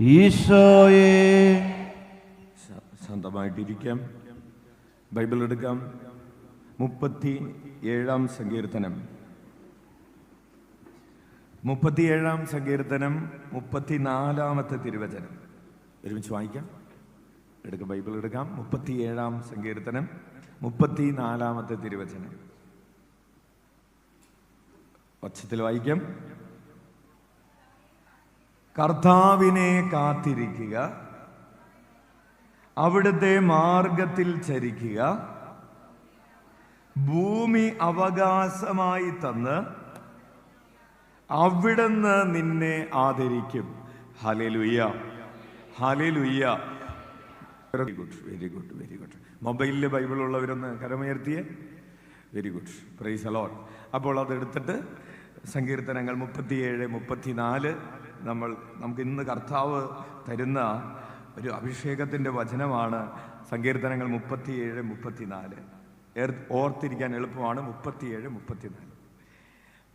ഈശോയെ. ശാന്തമായിട്ടിരിക്കാം. ബൈബിൾ എടുക്കാം. 37-ാം സങ്കീർത്തനം 34-ാമത്തെ തിരുവചനം ഒരുമിച്ച് വായിക്കാം. എടുക്കാം, ബൈബിൾ എടുക്കാം. 37-ാം സങ്കീർത്തനം 34-ാമത്തെ തിരുവചനം ഒച്ചത്തിൽ വായിക്കാം. കർത്താവിനെ കാത്തിരിക്കുക, അവിടുത്തെ മാർഗത്തിൽ ചരിക്കുക, ഭൂമി അവകാശമായി തന്ന് അവിടുന്ന് നിന്നെ ആദരിക്കും. Hallelujah, hallelujah. Very good, very good, very good. മൊബൈലിൽ ബൈബിൾ ഉള്ളവരൊന്ന് കരമുയർത്തിയേ. Very good, praise the Lord. അപ്പോൾ അതെടുത്തിട്ട് സങ്കീർത്തനങ്ങൾ 37, 34 നമുക്ക് ഇന്ന് കർത്താവ് തരുന്ന ഒരു അഭിഷേകത്തിൻ്റെ വചനമാണ് സങ്കീർത്തനങ്ങൾ 37, 34. ഓർത്തിരിക്കാൻ എളുപ്പമാണ്. 37, 34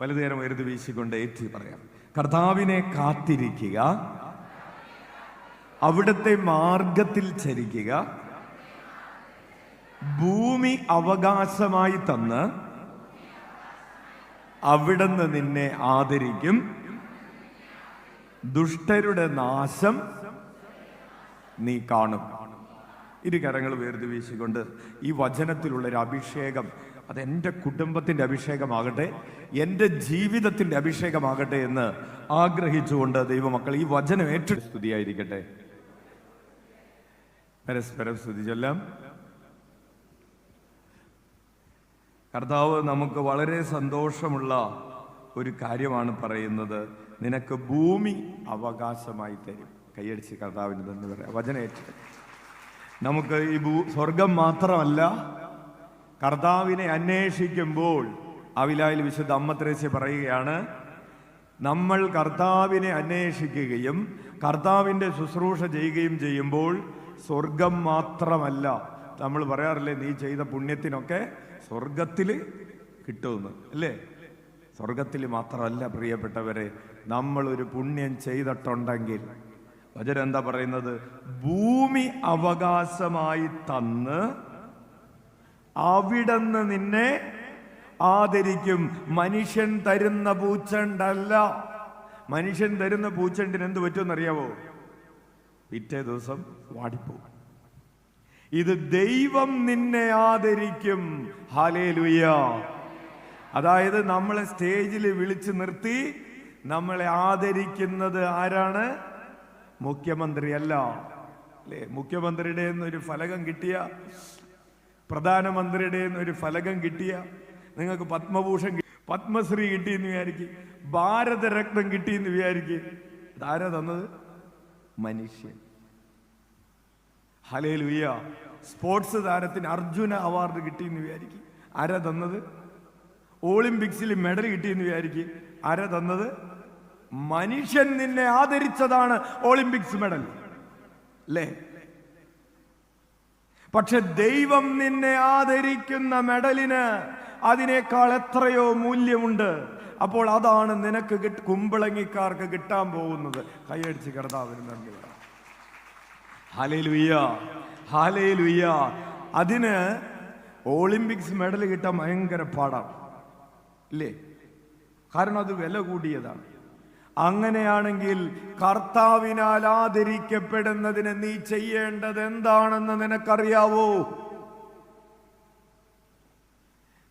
വലതുകരം ഉയർത്തി വീശിക്കൊണ്ട് ഏറ്റി പറയാം. കർത്താവിനെ കാത്തിരിക്കുക, അവിടുത്തെ മാർഗത്തിൽ ചരിക്കുക, ഭൂമി അവകാശമായി തന്ന് അവിടുന്ന് നിന്നെ ആദരിക്കും, ദുഷ്ടരുടെ നാശം നീ കാണും. ഇരു കരങ്ങൾ ഉയർത്തി വീശിക്കൊണ്ട് ഈ വചനത്തിലുള്ളൊരു അഭിഷേകം, അത് എൻ്റെ കുടുംബത്തിൻ്റെ അഭിഷേകമാകട്ടെ, എൻ്റെ ജീവിതത്തിൻ്റെ അഭിഷേകമാകട്ടെ എന്ന് ആഗ്രഹിച്ചുകൊണ്ട് ദൈവമക്കൾ ഈ വചനം ഏറ്റവും സ്തുതിയായിരിക്കട്ടെ. പരസ്പരം സ്തുതി ചൊല്ലാം. കർത്താവ് നമുക്ക് വളരെ സന്തോഷമുള്ള ഒരു കാര്യമാണ് പറയുന്നത്. നിനക്ക് ഭൂമി അവകാശമായി തരും. കൈയടിച്ച് കർത്താവിന് തന്നെ പറയാം. വചനം ഏറ്റവും നമുക്ക് ഈ സ്വർഗം മാത്രമല്ല, കർത്താവിനെ അന്വേഷിക്കുമ്പോൾ അവിലായിൽ വിശുദ്ധ അമ്മ ത്രേസ്യ പറയുകയാണ്, നമ്മൾ കർത്താവിനെ അന്വേഷിക്കുകയും കർത്താവിൻ്റെ ശുശ്രൂഷ ചെയ്യുകയും ചെയ്യുമ്പോൾ സ്വർഗം മാത്രമല്ല, നമ്മൾ പറയാറില്ലേ, നീ ചെയ്ത പുണ്യത്തിനൊക്കെ സ്വർഗത്തിൽ കിട്ടുമെന്ന്, അല്ലേ? സ്വർഗത്തിൽ മാത്രമല്ല പ്രിയപ്പെട്ടവരെ, നമ്മളൊരു പുണ്യം ചെയ്തിട്ടുണ്ടെങ്കിൽ വചനം എന്താ പറയുന്നത്? ഭൂമി അവകാശമായി തന്ന് അവിടുന്ന് നിന്നെ ആദരിക്കും. മനുഷ്യൻ തരുന്ന പൂച്ചണ്ടല്ല. മനുഷ്യൻ തരുന്ന പൂച്ചണ്ടിന് എന്ത് പറ്റുമെന്നറിയാവോ? പിറ്റേ ദിവസം വാടിപ്പോകും. ഇത് ദൈവം നിന്നെ ആദരിക്കും. ഹല്ലേലൂയ. അതായത് നമ്മളെ സ്റ്റേജിൽ വിളിച്ചു നിർത്തി നമ്മളെ ആദരിക്കുന്നത് ആരാണ്? മുഖ്യമന്ത്രി അല്ല, അല്ലേ? മുഖ്യമന്ത്രിയുടെ ഒരു ഫലകം കിട്ടിയ, പ്രധാനമന്ത്രിയുടെ ഒരു ഫലകം കിട്ടിയ, നിങ്ങൾക്ക് പത്മഭൂഷൺ, പത്മശ്രീ കിട്ടിയെന്ന് വിചാരിക്കും, ഭാരതരത്നം കിട്ടിയെന്ന് വിചാരിക്കും. ഇതാരാ തന്നത്? മനുഷ്യൻ. ഹല്ലേലൂയ. സ്പോർട്സ് താരത്തിന് അർജുന അവാർഡ് കിട്ടിയെന്ന് വിചാരിക്കും. ആരാ തന്നത്? ഒളിമ്പിക്സിൽ മെഡൽ കിട്ടിയെന്ന് വിചാരിക്കും. ആരാ തന്നത്? മനുഷ്യൻ നിന്നെ ആദരിച്ചതാണ് ഒളിമ്പിക്സ് മെഡൽ, അല്ലേ? പക്ഷെ ദൈവം നിന്നെ ആദരിക്കുന്ന മെഡലിന് അതിനേക്കാൾ എത്രയോ മൂല്യമുണ്ട്. അപ്പോൾ അതാണ് നിനക്ക് കുമ്പളങ്ങിക്കാർക്ക് കിട്ടാൻ പോകുന്നത്. കൈയടിച്ച് കർത്താവിന് നന്ദി പറയാം. Hallelujah, hallelujah. അതിന് ഒളിമ്പിക്സ് മെഡൽ കിട്ടാൻ ഭയങ്കര പാടാണ്, ഇല്ലേ? കാരണം അത് വില കൂടിയതാണ്. അങ്ങനെയാണെങ്കിൽ കർത്താവിനാൽ ആദരിക്കപ്പെടുന്നതിന് നീ ചെയ്യേണ്ടത് എന്താണെന്ന് നിനക്കറിയാവോ?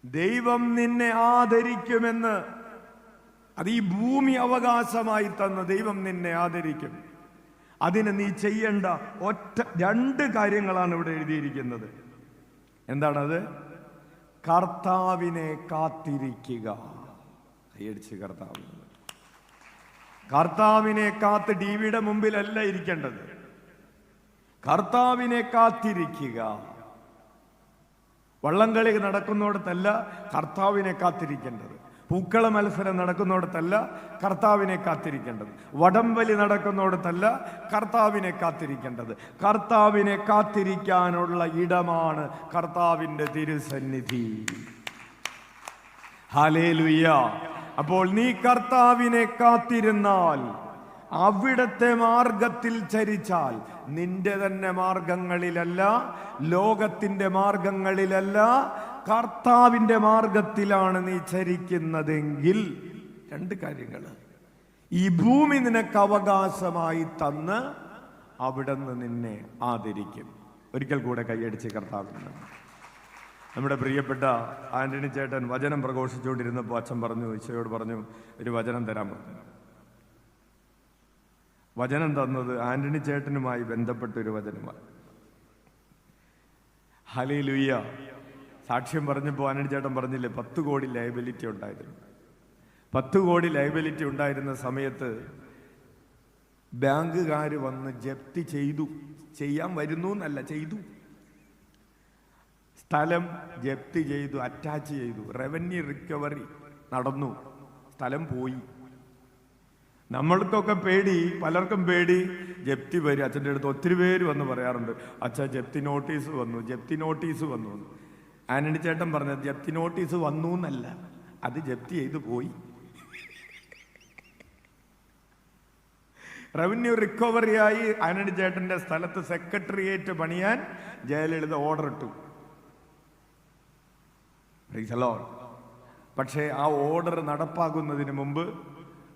ദൈവം നിന്നെ ആദരിക്കുമെന്ന്, അത് ഈ ഭൂമി അവകാശമായി തന്ന ദൈവം നിന്നെ ആദരിക്കും. അതിന് നീ ചെയ്യേണ്ട രണ്ട് കാര്യങ്ങളാണ് ഇവിടെ എഴുതിയിരിക്കുന്നത്. എന്താണത്? കർത്താവിനെ കാത്തിരിക്കുക. കൈയടിച്ച് കർത്താവിനെ കാത്ത് ടിവിയുടെ മുമ്പിലല്ല ഇരിക്കേണ്ടത്. കർത്താവിനെ കാത്തിരിക്കുക. വള്ളംകളി നടക്കുന്നിടത്തല്ല കർത്താവിനെ കാത്തിരിക്കേണ്ടത്. പൂക്കള മത്സരം നടക്കുന്നിടത്തല്ല കർത്താവിനെ കാത്തിരിക്കേണ്ടത്. വടംവലി നടക്കുന്നിടത്തല്ല കർത്താവിനെ കാത്തിരിക്കേണ്ടത്. കർത്താവിനെ കാത്തിരിക്കാനുള്ള ഇടമാണ് കർത്താവിൻ്റെ തിരുസന്നിധി. ഹല്ലേലൂയ. അപ്പോൾ നീ കർത്താവിനെ കാത്തിരുന്നാൽ അവിടത്തെ മാർഗത്തിൽ ചരിച്ചാൽ, നിന്റെ തന്നെ മാർഗങ്ങളിലല്ല, ലോകത്തിന്റെ മാർഗങ്ങളിലല്ല, കർത്താവിന്റെ മാർഗത്തിലാണ് നീ ചരിക്കുന്നതെങ്കിൽ, രണ്ട് കാര്യങ്ങൾ. ഈ ഭൂമി നിനക്ക് അവകാശമായി തന്ന് അവിടുന്ന് നിന്നെ ആദരിക്കും. ഒരിക്കൽ കൂടെ കൈയടിച്ച് കർത്താവിന്. നമ്മുടെ പ്രിയപ്പെട്ട ആന്റണി ചേട്ടൻ വചനം പ്രഘോഷിച്ചുകൊണ്ടിരുന്നപ്പോൾ അച്ഛൻ പറഞ്ഞു, ഈശോയോട് പറഞ്ഞു, ഒരു വചനം തരാൻ പറഞ്ഞു. വചനം തന്നത് ആന്റണി ചേട്ടനുമായി ബന്ധപ്പെട്ട ഒരു വചനമാണ്. ഹല്ലേലൂയ. സാക്ഷ്യം പറഞ്ഞപ്പോൾ ആന്റണി ചേട്ടൻ പറഞ്ഞില്ലേ 10 കോടി ലയബിലിറ്റി ഉണ്ടായിരുന്നു. 10 കോടി ലയബിലിറ്റി ഉണ്ടായിരുന്ന സമയത്ത് ബാങ്കുകാർ വന്ന് ജപ്തി ചെയ്യാൻ വരുന്നു എന്നല്ല, ചെയ്തു. സ്ഥലം ജപ്തി ചെയ്തു, അറ്റാച്ച് ചെയ്തു, റവന്യൂ റിക്കവറി നടന്നു, സ്ഥലം പോയി. നമ്മൾക്കൊക്കെ പേടി, പലർക്കും പേടി, ജപ്തി വരും. അച്ഛൻ്റെ അടുത്ത് ഒത്തിരി പേര് വന്ന് പറയാറുണ്ട്, അച്ഛാ ജപ്തി നോട്ടീസ് വന്നു, ജപ്തി നോട്ടീസ് വന്നു. ആന്റണി ചേട്ടൻ പറഞ്ഞത് ജപ്തി നോട്ടീസ് വന്നു എന്നല്ല, അത് ജപ്തി ചെയ്ത് പോയി. റവന്യൂ റിക്കവറിയായി ആന്റണി ചേട്ടന്റെ സ്ഥലത്ത് സെക്രട്ടേറിയറ്റ് പണിയാൻ ജയലളിത ഓർഡർ ഇട്ടു. പക്ഷേ ആ ഓർഡർ നടപ്പാക്കുന്നതിന് മുമ്പ്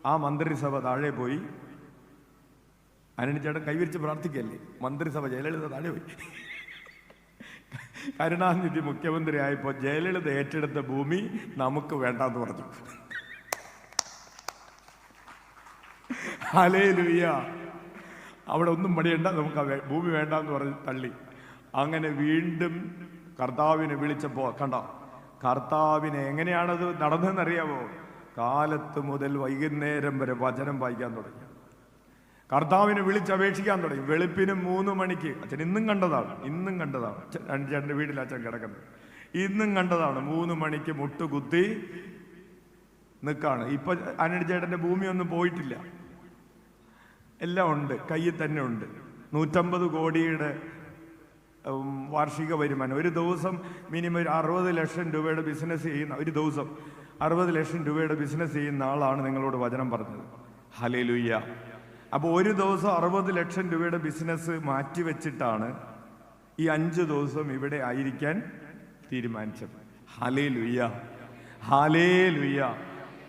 ആ മന്ത്രിസഭ താഴെ പോയി. ആന്റണി ചേട്ടൻ കൈവരിച്ച് പ്രാർത്ഥിക്കല്ലേ, മന്ത്രിസഭ ജയലളിത താഴെ പോയി. കരുണാനിധി മുഖ്യമന്ത്രി ആയപ്പോൾ ജയലളിത ഏറ്റെടുത്ത ഭൂമി നമുക്ക് വേണ്ടാന്ന് പറഞ്ഞു. ഹല്ലേലൂയ. അവിടെ ഒന്നും പണിയണ്ട, നമുക്ക് ഭൂമി വേണ്ടാന്ന് പറഞ്ഞ് തള്ളി. അങ്ങനെ വീണ്ടും കർത്താവിനെ വിളിച്ചപ്പോ കണ്ടോ, കർത്താവിനെ എങ്ങനെയാണത് നടന്നതെന്നറിയാമോ? കാലത്ത് മുതൽ വൈകുന്നേരം വരെ വചനം വായിക്കാൻ തുടങ്ങി, കർത്താവിനെ വിളിച്ചപേക്ഷിക്കാൻ തുടങ്ങി. വെളുപ്പിന് 3 മണിക്ക് അച്ഛൻ ഇന്നും കണ്ടതാണ്, ചേട്ടൻ്റെ വീട്ടിൽ അച്ഛൻ കിടക്കുന്നത്, ഇന്നും കണ്ടതാണ്. 3 മണിക്ക് മുട്ടുകുത്തി നിൽക്കാണ്. ഇപ്പൊ ആന്റണി ചേട്ടന്റെ ഭൂമിയൊന്നും പോയിട്ടില്ല, എല്ലാം ഉണ്ട്, കയ്യിൽ തന്നെ ഉണ്ട്. 150 കോടിയുടെ വാർഷിക വരുമാനം. ഒരു ദിവസം മിനിമം 60 ലക്ഷം രൂപയുടെ ബിസിനസ് ചെയ്യുന്ന, ഒരു ദിവസം 60 ലക്ഷം രൂപയുടെ ബിസിനസ് ചെയ്യുന്ന ആളാണ് നിങ്ങളോട് വചനം പറഞ്ഞത്. ഹല്ലേലൂയ. അപ്പോൾ ഒരു ദിവസം 60 ലക്ഷം രൂപയുടെ ബിസിനസ് മാറ്റിവെച്ചിട്ടാണ് ഈ 5 ദിവസം ഇവിടെ ആയിരിക്കാൻ തീരുമാനിച്ചത്. Hallelujah, hallelujah.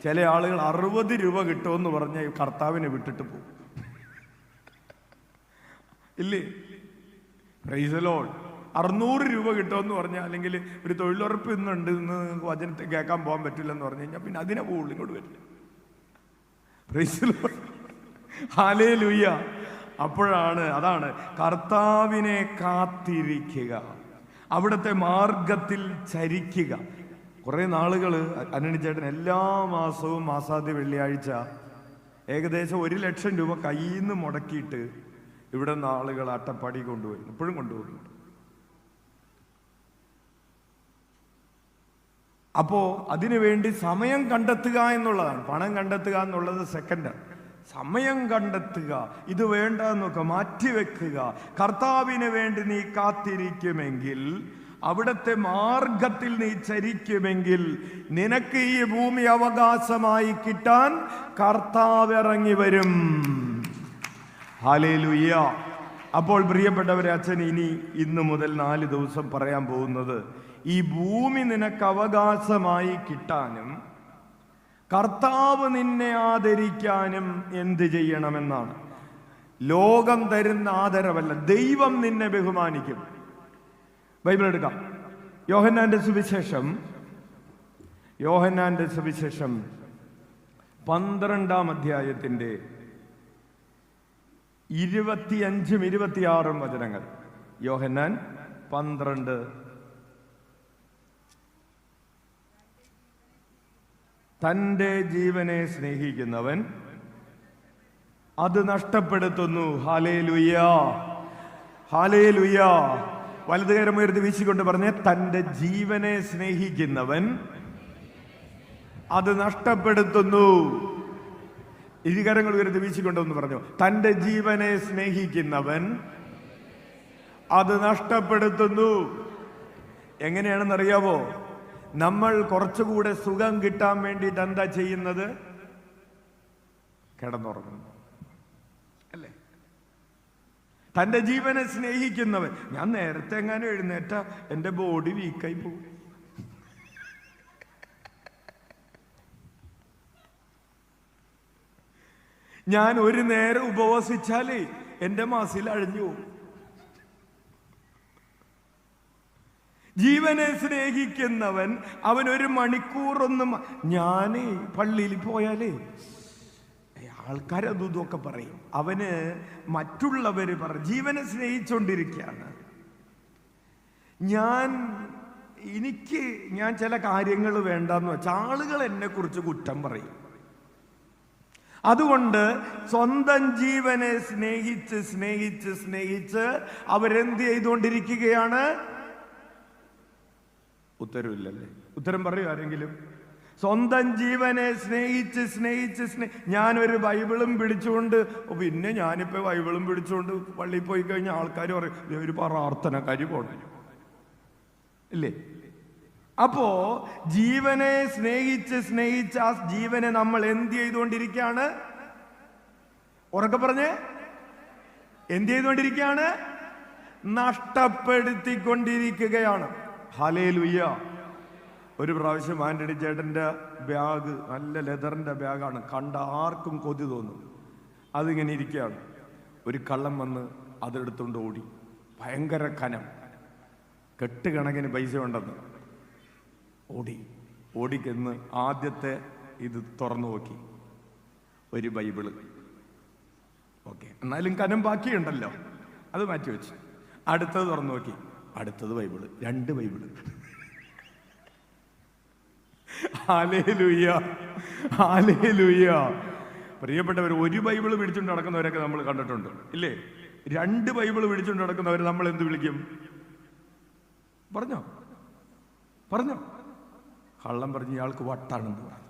ചില ആളുകൾ 60 രൂപ കിട്ടുമെന്ന് പറഞ്ഞ കർത്താവിനെ വിട്ടിട്ട് പോകും, ഇല്ലേ? Price the Lord. 600 രൂപ കിട്ടുമെന്ന് പറഞ്ഞാൽ, അല്ലെങ്കിൽ ഒരു തൊഴിലുറപ്പ് ഇന്നുണ്ട്, ഇന്ന് വചനത്തെ കേൾക്കാൻ പോകാൻ പറ്റില്ലെന്ന് പറഞ്ഞു കഴിഞ്ഞാൽ പിന്നെ അതിനെ പോകുള്ളൂ, ഇങ്ങോട്ട് വരില്ല. Price the Lord, hallelujah. അപ്പോഴാണ്, അതാണ് കർത്താവിനെ കാത്തിരിക്കുക, അവിടുത്തെ മാർഗത്തിൽ ചരിക്കുക. കുറെ നാളുകൾ ആന്റണി ചേട്ടൻ എല്ലാ മാസവും മാസാദ്യ വെള്ളിയാഴ്ച ഏകദേശം 1 ലക്ഷം രൂപ കയ്യിൽ നിന്ന് മുടക്കിയിട്ട് ഇവിടെ നിന്ന് ആളുകൾ അട്ടപ്പാടി കൊണ്ടുവരുന്നു, ഇപ്പോഴും കൊണ്ടുപോകുന്നുണ്ട്. അപ്പോ അതിനുവേണ്ടി സമയം കണ്ടെത്തുക എന്നുള്ളതാണ്. പണം കണ്ടെത്തുക എന്നുള്ളത് സെക്കൻഡാണ്. സമയം കണ്ടെത്തുക, ഇത് വേണ്ട എന്നൊക്കെ മാറ്റിവെക്കുക. കർത്താവിന് വേണ്ടി നീ കാത്തിരിക്കുമെങ്കിൽ, അവിടുത്തെ മാർഗത്തിൽ നീ ചരിക്കുമെങ്കിൽ, നിനക്ക് ഈ ഭൂമി അവകാശമായി കിട്ടാൻ കർത്താവ് ഇറങ്ങി വരും. ഹല്ലേലൂയ. അപ്പോൾ പ്രിയപ്പെട്ടവരെ, അച്ഛൻ ഇന്ന് മുതൽ 4 ദിവസം പറയാൻ പോകുന്നത്, ഈ ഭൂമി നിനക്ക് അവകാശമായി കിട്ടാനും കർത്താവ് നിന്നെ ആദരിക്കാനും എന്ത് ചെയ്യണമെന്നാണ്. ലോകം തരുന്ന ആദരവല്ല, ദൈവം നിന്നെ ബഹുമാനിക്കും. ബൈബിൾ എടുക്കാം. യോഹന്നാന്റെ സുവിശേഷം 12-ാം അധ്യായത്തിന്റെ 25-ഉം 26-ഉം വചനങ്ങൾ. യോഹന്നാൻ 12. തൻ്റെ ജീവനെ സ്നേഹിക്കുന്നവൻ അത് നഷ്ടപ്പെടുത്തുന്നു. Hallelujah, hallelujah. വലതുകരം ഉയർത്തി വീശിക്കൊണ്ട് പറഞ്ഞേ, തൻ്റെ ജീവനെ സ്നേഹിക്കുന്നവൻ അത് നഷ്ടപ്പെടുത്തുന്നു. ഇരുകരങ്ങൾ ഉയർത്തി വീശിക്കൊണ്ടെന്ന് പറഞ്ഞു, തൻ്റെ ജീവനെ സ്നേഹിക്കുന്നവൻ അത് നഷ്ടപ്പെടുത്തുന്നു. എങ്ങനെയാണെന്നറിയാവോ? നമ്മൾ കുറച്ചുകൂടെ സുഖം കിട്ടാൻ വേണ്ടിയിട്ട് എന്താ ചെയ്യുന്നത്? കിടന്നുറങ്ങുന്നു. തൻ്റെ ജീവനെ സ്നേഹിക്കുന്നവൻ. ഞാൻ നേരത്തെ എങ്ങാനും എഴുന്നേറ്റ എൻ്റെ ബോഡി വീക്കായി പോകും. ഞാൻ ഒരു നേരം ഉപവസിച്ചാലേ എൻ്റെ മസിൽ അഴിഞ്ഞു പോകും. ജീവനെ സ്നേഹിക്കുന്നവൻ അവൻ ഒരു മണിക്കൂറൊന്നും, ഞാനേ പള്ളിയിൽ പോയാലേ ആൾക്കാരതും ഇതൊക്കെ പറയും, അവന് മറ്റുള്ളവര് പറയും. ജീവനെ സ്നേഹിച്ചുകൊണ്ടിരിക്കുകയാണ്. ഞാൻ ചില കാര്യങ്ങൾ വേണ്ടെന്ന് വെച്ചാൽ ആളുകൾ എന്നെ കുറിച്ച് കുറ്റം പറയും. അതുകൊണ്ട് സ്വന്തം ജീവനെ സ്നേഹിച്ച് സ്നേഹിച്ച് സ്നേഹിച്ച് അവരെന്ത് ചെയ്തുകൊണ്ടിരിക്കുകയാണ്? ഉത്തരവില്ലല്ലേ? ഉത്തരം പറയൂ ആരെങ്കിലും. സ്വന്തം ജീവനെ സ്നേഹിച്ച് സ്നേഹിച്ച് ഞാനൊരു ബൈബിളും പിടിച്ചുകൊണ്ട്, പിന്നെ ഞാനിപ്പോൾ ബൈബിളും പിടിച്ചുകൊണ്ട് പള്ളിയിൽ പോയി കഴിഞ്ഞാൽ ആൾക്കാർ പറയും ഒരു പ്രാർത്ഥനക്കാരി പോട്ടെ ഇല്ലേ? അപ്പോ ജീവനെ സ്നേഹിച്ച് സ്നേഹിച്ച് ആ ജീവനെ നമ്മൾ എന്ത് ചെയ്തുകൊണ്ടിരിക്കുകയാണ്? ഉറക്കെ പറഞ്ഞേ, എന്ത് ചെയ്തുകൊണ്ടിരിക്കുകയാണ്? നഷ്ടപ്പെടുത്തിക്കൊണ്ടിരിക്കുകയാണ്. ഹല്ലേലൂയ. ഒരു പ്രാവശ്യം ആന്റണി ചേട്ടൻ്റെ ബാഗ്, നല്ല ലെതറിൻ്റെ ബാഗാണ്, കണ്ട ആർക്കും കൊതി തോന്നും. അതിങ്ങനെ ഇരിക്കുകയാണ്. ഒരു കള്ളൻ വന്ന് അതെടുത്തുകൊണ്ട് ഓടി. ഭയങ്കര കനം, കെട്ടുകണക്കിന് പൈസ ഉണ്ടെന്ന്. ഓടിക്കെന്ന് ആദ്യത്തെ ഇത് തുറന്നു നോക്കി, ഒരു ബൈബിള്. ഓക്കെ, എന്നാലും കനം ബാക്കിയുണ്ടല്ലോ, അത് മാറ്റി വെച്ച്. അടുത്തത് തുറന്നു നോക്കി, അടുത്തത് ബൈബിള്, 2 ബൈബിള്. Hallelujah, hallelujah. പ്രിയപ്പെട്ടവർ, ഒരു ബൈബിള് പിടിച്ചുകൊണ്ട് നടക്കുന്നവരൊക്കെ നമ്മൾ കണ്ടിട്ടുണ്ട് ഇല്ലേ? 2 ബൈബിള് പിടിച്ചുകൊണ്ട് നടക്കുന്നവർ നമ്മൾ എന്ത് വിളിക്കും? പറഞ്ഞോ? കള്ളം പറഞ്ഞ് ഇയാൾക്ക് വട്ടാണെന്ന് പറഞ്ഞു.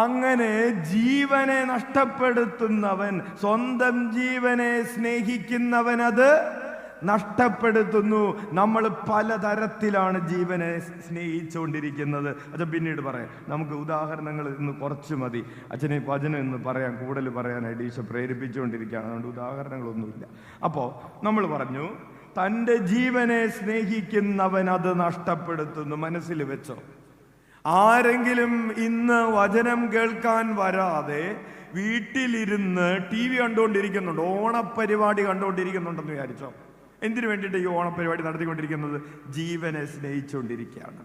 അങ്ങനെ ജീവനെ നഷ്ടപ്പെടുത്തുന്നവൻ, സ്വന്തം ജീവനെ സ്നേഹിക്കുന്നവൻ അത് നഷ്ടപ്പെടുത്തുന്നു. നമ്മൾ പലതരത്തിലാണ് ജീവനെ സ്നേഹിച്ചുകൊണ്ടിരിക്കുന്നത്. അച്ഛൻ പിന്നീട് പറയാം. നമുക്ക് ഉദാഹരണങ്ങൾ ഇന്ന് കുറച്ച് മതി. അച്ഛനെ വചനം ഇന്ന് പറയാൻ, കൂടുതൽ പറയാനായിട്ട് ഈശോ പ്രേരിപ്പിച്ചുകൊണ്ടിരിക്കുകയാണ്. അതുകൊണ്ട് ഉദാഹരണങ്ങളൊന്നുമില്ല. അപ്പോൾ നമ്മൾ പറഞ്ഞു, തൻ്റെ ജീവനെ സ്നേഹിക്കുന്നവൻ അത് നഷ്ടപ്പെടുത്തുന്നു. മനസ്സിൽ വെച്ചോ. ആരെങ്കിലും ഇന്ന് വചനം കേൾക്കാൻ വരാതെ വീട്ടിലിരുന്ന് TV കണ്ടുകൊണ്ടിരിക്കുന്നുണ്ട്, ഓണപ്പരിപാടി കണ്ടുകൊണ്ടിരിക്കുന്നുണ്ടെന്ന് വിചാരിച്ചോ? എന്തിനു വേണ്ടിയിട്ട് ഈ ഓണപ്പരിപാടി നടത്തിക്കൊണ്ടിരിക്കുന്നത്? ജീവനെ സ്നേഹിച്ചുകൊണ്ടിരിക്കുകയാണ്.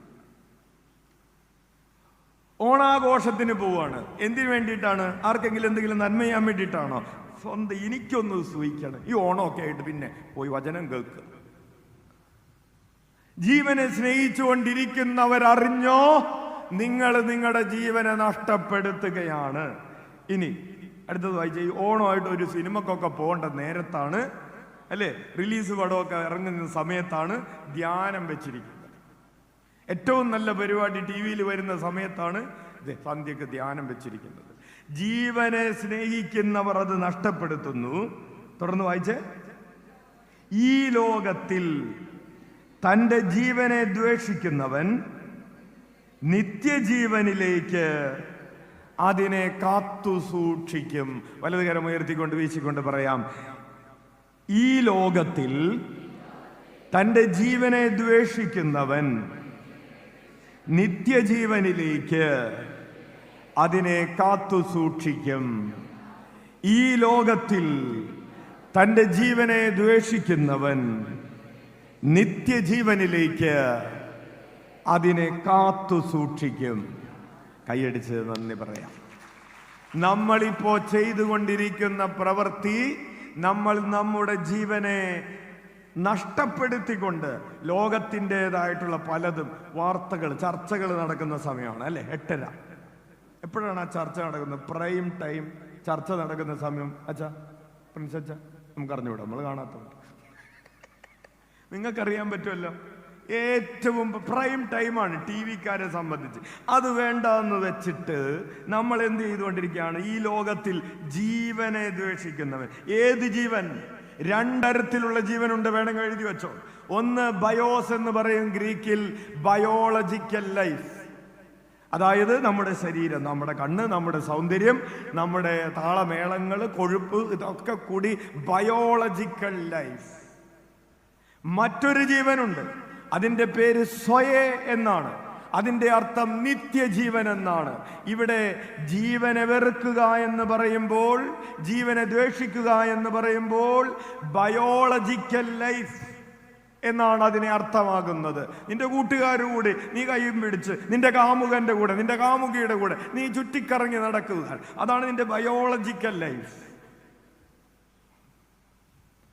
ഓണാഘോഷത്തിന് പോവാണ്. എന്തിനു വേണ്ടിയിട്ടാണ്? ആർക്കെങ്കിലും എന്തെങ്കിലും നന്മ ചെയ്യാൻ വേണ്ടിയിട്ടാണോ? സ്വന്തം എനിക്കൊന്ന് സൂഹിക്കണം, ഈ ഓണമൊക്കെ ആയിട്ട് പിന്നെ പോയി വചനം കേൾക്കുക. ജീവനെ സ്നേഹിച്ചുകൊണ്ടിരിക്കുന്നവരറിഞ്ഞോ, നിങ്ങൾ നിങ്ങളുടെ ജീവനെ നഷ്ടപ്പെടുത്തുകയാണ്. ഇനി അടുത്തത് വായിച്ച, ഈ ഓണമായിട്ട് ഒരു സിനിമക്കൊക്കെ പോകേണ്ട നേരത്താണ് അല്ലേ, റിലീസ് പടമൊക്കെ ഇറങ്ങുന്ന സമയത്താണ് ധ്യാനം വെച്ചിരിക്കുന്നത്. ഏറ്റവും നല്ല പരിപാടി TV-യിൽ വരുന്ന സമയത്താണ് സന്ധ്യക്ക് ധ്യാനം വെച്ചിരിക്കുന്നത്. ജീവനെ സ്നേഹിക്കുന്നവർ അത് നഷ്ടപ്പെടുത്തുന്നു. തുടർന്ന് വായിച്ചേ, ഈ ലോകത്തിൽ തൻ്റെ ജീവനെ ദ്വേഷിക്കുന്നവൻ നിത്യജീവനിലേക്ക് അതിനെ കാത്തു സൂക്ഷിക്കും. വലതുകരം ഉയർത്തിക്കൊണ്ട് വീശിക്കൊണ്ട് പറയാം, ഈ ലോകത്തിൽ തൻ്റെ ജീവനെ ദ്വേഷിക്കുന്നവൻ നിത്യജീവനിലേക്ക് അതിനെ കാത്തു സൂക്ഷിക്കും. ഈ ലോകത്തിൽ തൻ്റെ ജീവനെ ദ്വേഷിക്കുന്നവൻ നിത്യജീവനിലേക്ക് അതിനെ കാത്തു സൂക്ഷിക്കും. കൈയടിച്ച് നന്ദി പറയാം. നമ്മളിപ്പോ ചെയ്തുകൊണ്ടിരിക്കുന്ന പ്രവൃത്തി, നമ്മൾ നമ്മുടെ ജീവനെ നഷ്ടപ്പെടുത്തിക്കൊണ്ട് ലോകത്തിൻ്റെതായിട്ടുള്ള പലതും വാർത്തകൾ, ചർച്ചകൾ നടക്കുന്ന സമയമാണ് അല്ലേ? 8:30. എപ്പോഴാണ് ആ ചർച്ച നടക്കുന്നത്? പ്രൈം ടൈം ചർച്ച നടക്കുന്ന സമയം. അച്ഛാ, പ്രിൻസ് അച്ഛാ, നമുക്ക് അറിഞ്ഞുകൂടാ, നമ്മൾ കാണാത്തതുകൊണ്ട്. നിങ്ങൾക്കറിയാൻ പറ്റുമല്ലോ, ഏറ്റവും പ്രൈം ടൈമാണ് TV-ക്കാരെ സംബന്ധിച്ച്. അത് വേണ്ട എന്ന് വെച്ചിട്ട് നമ്മൾ എന്ത് ചെയ്തുകൊണ്ടിരിക്കുകയാണ്? ഈ ലോകത്തിൽ ജീവനെ ദ്വേഷിക്കുന്നവൻ. ഏത് ജീവൻ? 2 തരത്തിലുള്ള ജീവനുണ്ട്, വേണമെങ്കിൽ എഴുതി വെച്ചോ. ഒന്ന് ബയോസ് എന്ന് പറയും ഗ്രീക്കിൽ, ബയോളജിക്കൽ ലൈഫ്. അതായത് നമ്മുടെ ശരീരം, നമ്മുടെ കണ്ണ്, നമ്മുടെ സൗന്ദര്യം, നമ്മുടെ താളമേളങ്ങൾ, കൊഴുപ്പ്, ഇതൊക്കെ കൂടി ബയോളജിക്കൽ ലൈഫ്. മറ്റൊരു ജീവനുണ്ട്, അതിൻ്റെ പേര് സ്വയേ എന്നാണ്. അതിൻ്റെ അർത്ഥം നിത്യജീവൻ എന്നാണ്. ഇവിടെ ജീവനെ വെറുക്കുക എന്ന് പറയുമ്പോൾ, ജീവനെ ദ്വേഷിക്കുക എന്ന് പറയുമ്പോൾ ബയോളജിക്കൽ ലൈഫ് എന്നാണ് അതിനെ അർത്ഥമാകുന്നത്. നിന്റെ കൂട്ടുകാരുടെ കൂടെ നീ കൈയും പിടിച്ച് നിന്റെ കാമുകന്റെ കൂടെ, നിന്റെ കാമുകിയുടെ കൂടെ നീ ചുറ്റിക്കറങ്ങി നടക്കുക, അതാണ് നിന്റെ ബയോളജിക്കൽ ലൈഫ്.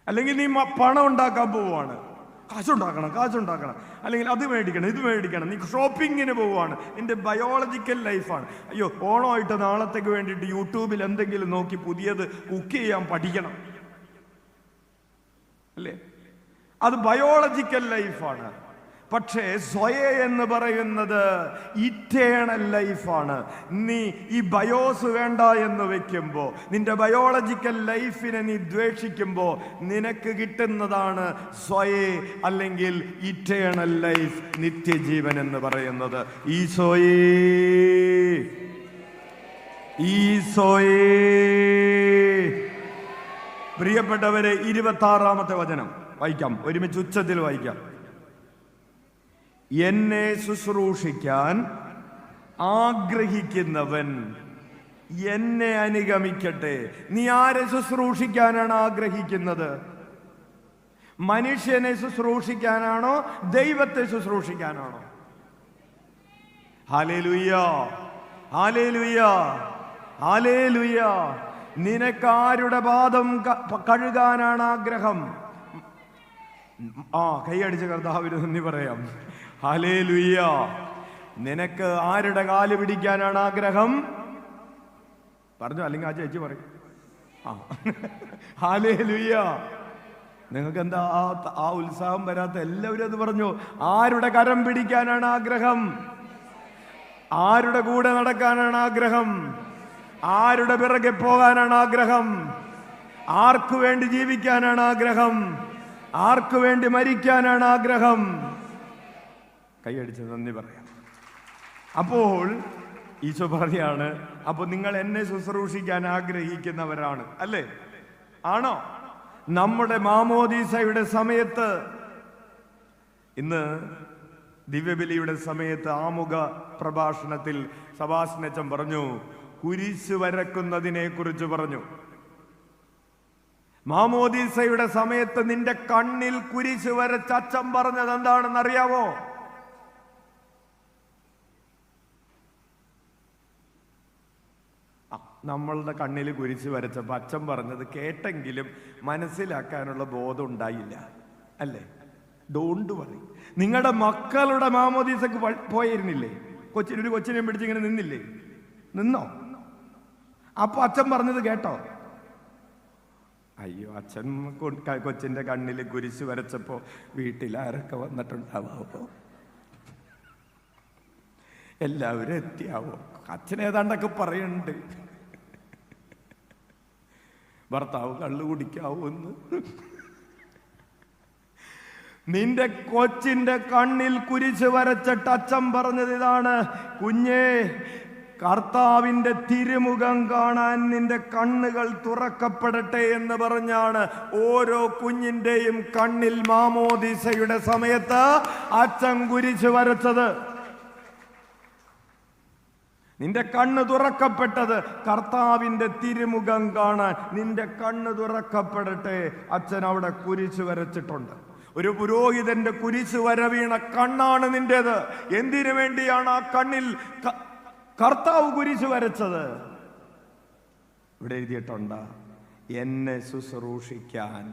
അല്ലെങ്കിൽ നീ പണം ഉണ്ടാക്കാൻ പോവുകയാണ്, കാശുണ്ടാക്കണം, അല്ലെങ്കിൽ അത് മേടിക്കണം, ഇത് മേടിക്കണം, നീ ഷോപ്പിങ്ങിന് പോവുകയാണ്, നിന്റെ ബയോളജിക്കൽ ലൈഫാണ്. അയ്യോ, ഓണമായിട്ട് നാളത്തേക്ക് വേണ്ടിയിട്ട് യൂട്യൂബിൽ എന്തെങ്കിലും നോക്കി പുതിയത് കുക്ക് ചെയ്യാൻ പഠിക്കണം, അല്ലേ? അത് ബയോളജിക്കൽ ലൈഫാണ്. പക്ഷേ സ്വയേ എന്ന് പറയുന്നത് ഇറ്റേണൽ ലൈഫാണ്. നീ ഈ ബയോസ് വേണ്ട എന്ന് വെക്കുമ്പോൾ, നിന്റെ ബയോളജിക്കൽ ലൈഫിനെ നീ ദ്വേഷിക്കുമ്പോൾ നിനക്ക് കിട്ടുന്നതാണ് സ്വയേ, അല്ലെങ്കിൽ ഇറ്റേണൽ ലൈഫ്, നിത്യജീവൻ എന്ന് പറയുന്നത്. ഈശോയേ. പ്രിയപ്പെട്ടവരെ, 26-ാമത്തെ വചനം വായിക്കാം, ഒരുമിച്ച് ഉച്ചത്തിൽ വായിക്കാം. എന്നെ ശുശ്രൂഷിക്കാൻ ആഗ്രഹിക്കുന്നവൻ എന്നെ അനുഗമിക്കട്ടെ. നീ ആരെ ശുശ്രൂഷിക്കാനാണ് ആഗ്രഹിക്കുന്നത്? മനുഷ്യനെ ശുശ്രൂഷിക്കാനാണോ ദൈവത്തെ ശുശ്രൂഷിക്കാനാണോ? Hallelujah, hallelujah, hallelujah. നിനക്കാരുടെ പാദം കഴുകാനാണ് ആഗ്രഹം? കൈയടിച്ച കർത്താവിന് നന്ദി പറയാം. ഹല്ലേലൂയ. നിനക്ക് ആരുടെ കാല് പിടിക്കാനാണ് ആഗ്രഹം? പറഞ്ഞു, അല്ലെങ്കിൽ ആ ചേച്ചി പറയും. ഹല്ലേലൂയ. നിങ്ങൾക്ക് എന്താ ആ ഉത്സാഹം വരാത്ത? എല്ലാവരും അത് പറഞ്ഞു. ആരുടെ കരം പിടിക്കാനാണ് ആഗ്രഹം? ആരുടെ കൂടെ നടക്കാനാണ് ആഗ്രഹം? ആരുടെ പിറകെ പോകാനാണ് ആഗ്രഹം? ആർക്കു വേണ്ടി ജീവിക്കാനാണ് ആഗ്രഹം? ആർക്കു വേണ്ടി മരിക്കാനാണ് ആഗ്രഹം? കൈയടിച്ച് നന്ദി പറയാം. അപ്പോൾ ഈശോ പറയാണ്, അപ്പൊ നിങ്ങൾ എന്നെ ശുശ്രൂഷിക്കാൻ ആഗ്രഹിക്കുന്നവരാണ്, അല്ലേ? ആണോ? നമ്മുടെ മാമോദീസയുടെ സമയത്ത്, ഇന്ന് ദിവ്യബലിയുടെ സമയത്ത് ആമുഖ പ്രഭാഷണത്തിൽ സെബാസ്റ്റ്യൻ പറഞ്ഞു, കുരിശ് വരക്കുന്നതിനെ കുറിച്ച് പറഞ്ഞു. മാമോദീസയുടെ സമയത്ത് നിന്റെ കണ്ണിൽ കുരിശ് വരച്ച അച്ഛൻ പറഞ്ഞത് എന്താണെന്ന് അറിയാവോ? നമ്മളുടെ കണ്ണിൽ കുരിശ് വരച്ചപ്പോൾ അച്ഛൻ പറഞ്ഞത് കേട്ടെങ്കിലും മനസ്സിലാക്കാനുള്ള ബോധം ഉണ്ടായില്ല, അല്ലേ? Don't worry. നിങ്ങളുടെ മക്കളുടെ മാമോദീസക്ക് പോയിരുന്നില്ലേ? ഒരു കൊച്ചിനെ പിടിച്ചിങ്ങനെ നിന്നില്ലേ? നിന്നോ? അപ്പൊ അച്ഛൻ പറഞ്ഞത് കേട്ടോ? അയ്യോ, അച്ഛൻ കൊച്ചിന്റെ കണ്ണിൽ കുരിശ് വരച്ചപ്പോ വീട്ടിലാരൊക്കെ വന്നിട്ടുണ്ടാവോ? എല്ലാവരും എത്തിയാവോ? അച്ഛൻ ഏതാണ്ടൊക്കെ പറയുന്നുണ്ട്, ഭർത്താവ് കള്ളു കുടിക്കാവൂന്ന്. നിന്റെ കൊച്ചിന്റെ കണ്ണിൽ കുരിശ് വരച്ചിട്ട് അച്ഛൻ പറഞ്ഞത് ഇതാണ്, കുഞ്ഞേ, കർത്താവിന്റെ തിരുമുഖം കാണാൻ നിന്റെ കണ്ണുകൾ തുറക്കപ്പെടട്ടെ എന്ന് പറഞ്ഞാണ് ഓരോ കുഞ്ഞിന്റെയും കണ്ണിൽ മാമോദീസയുടെ സമയത്ത് അച്ഛൻ കുരിശ് വരച്ചത്. നിന്റെ കണ്ണ് തുറക്കപ്പെട്ടത് കർത്താവിന്റെ തിരുമുഖം കാണാൻ. നിന്റെ കണ്ണ് തുറക്കപ്പെടട്ടെ. അച്ഛൻ അവിടെ കുരിശ് വരച്ചിട്ടുണ്ട്. ഒരു പുരോഹിതന്റെ കുരിശ് വര വീണ കണ്ണാണ് നിന്റേത്. എന്തിനു വേണ്ടിയാണ് ആ കണ്ണിൽ കർത്താവ് കുരിശ് വരച്ചത്? ഇവിടെ എഴുതിയിട്ടുണ്ട്, എന്നെ ശുശ്രൂഷിക്കാൻ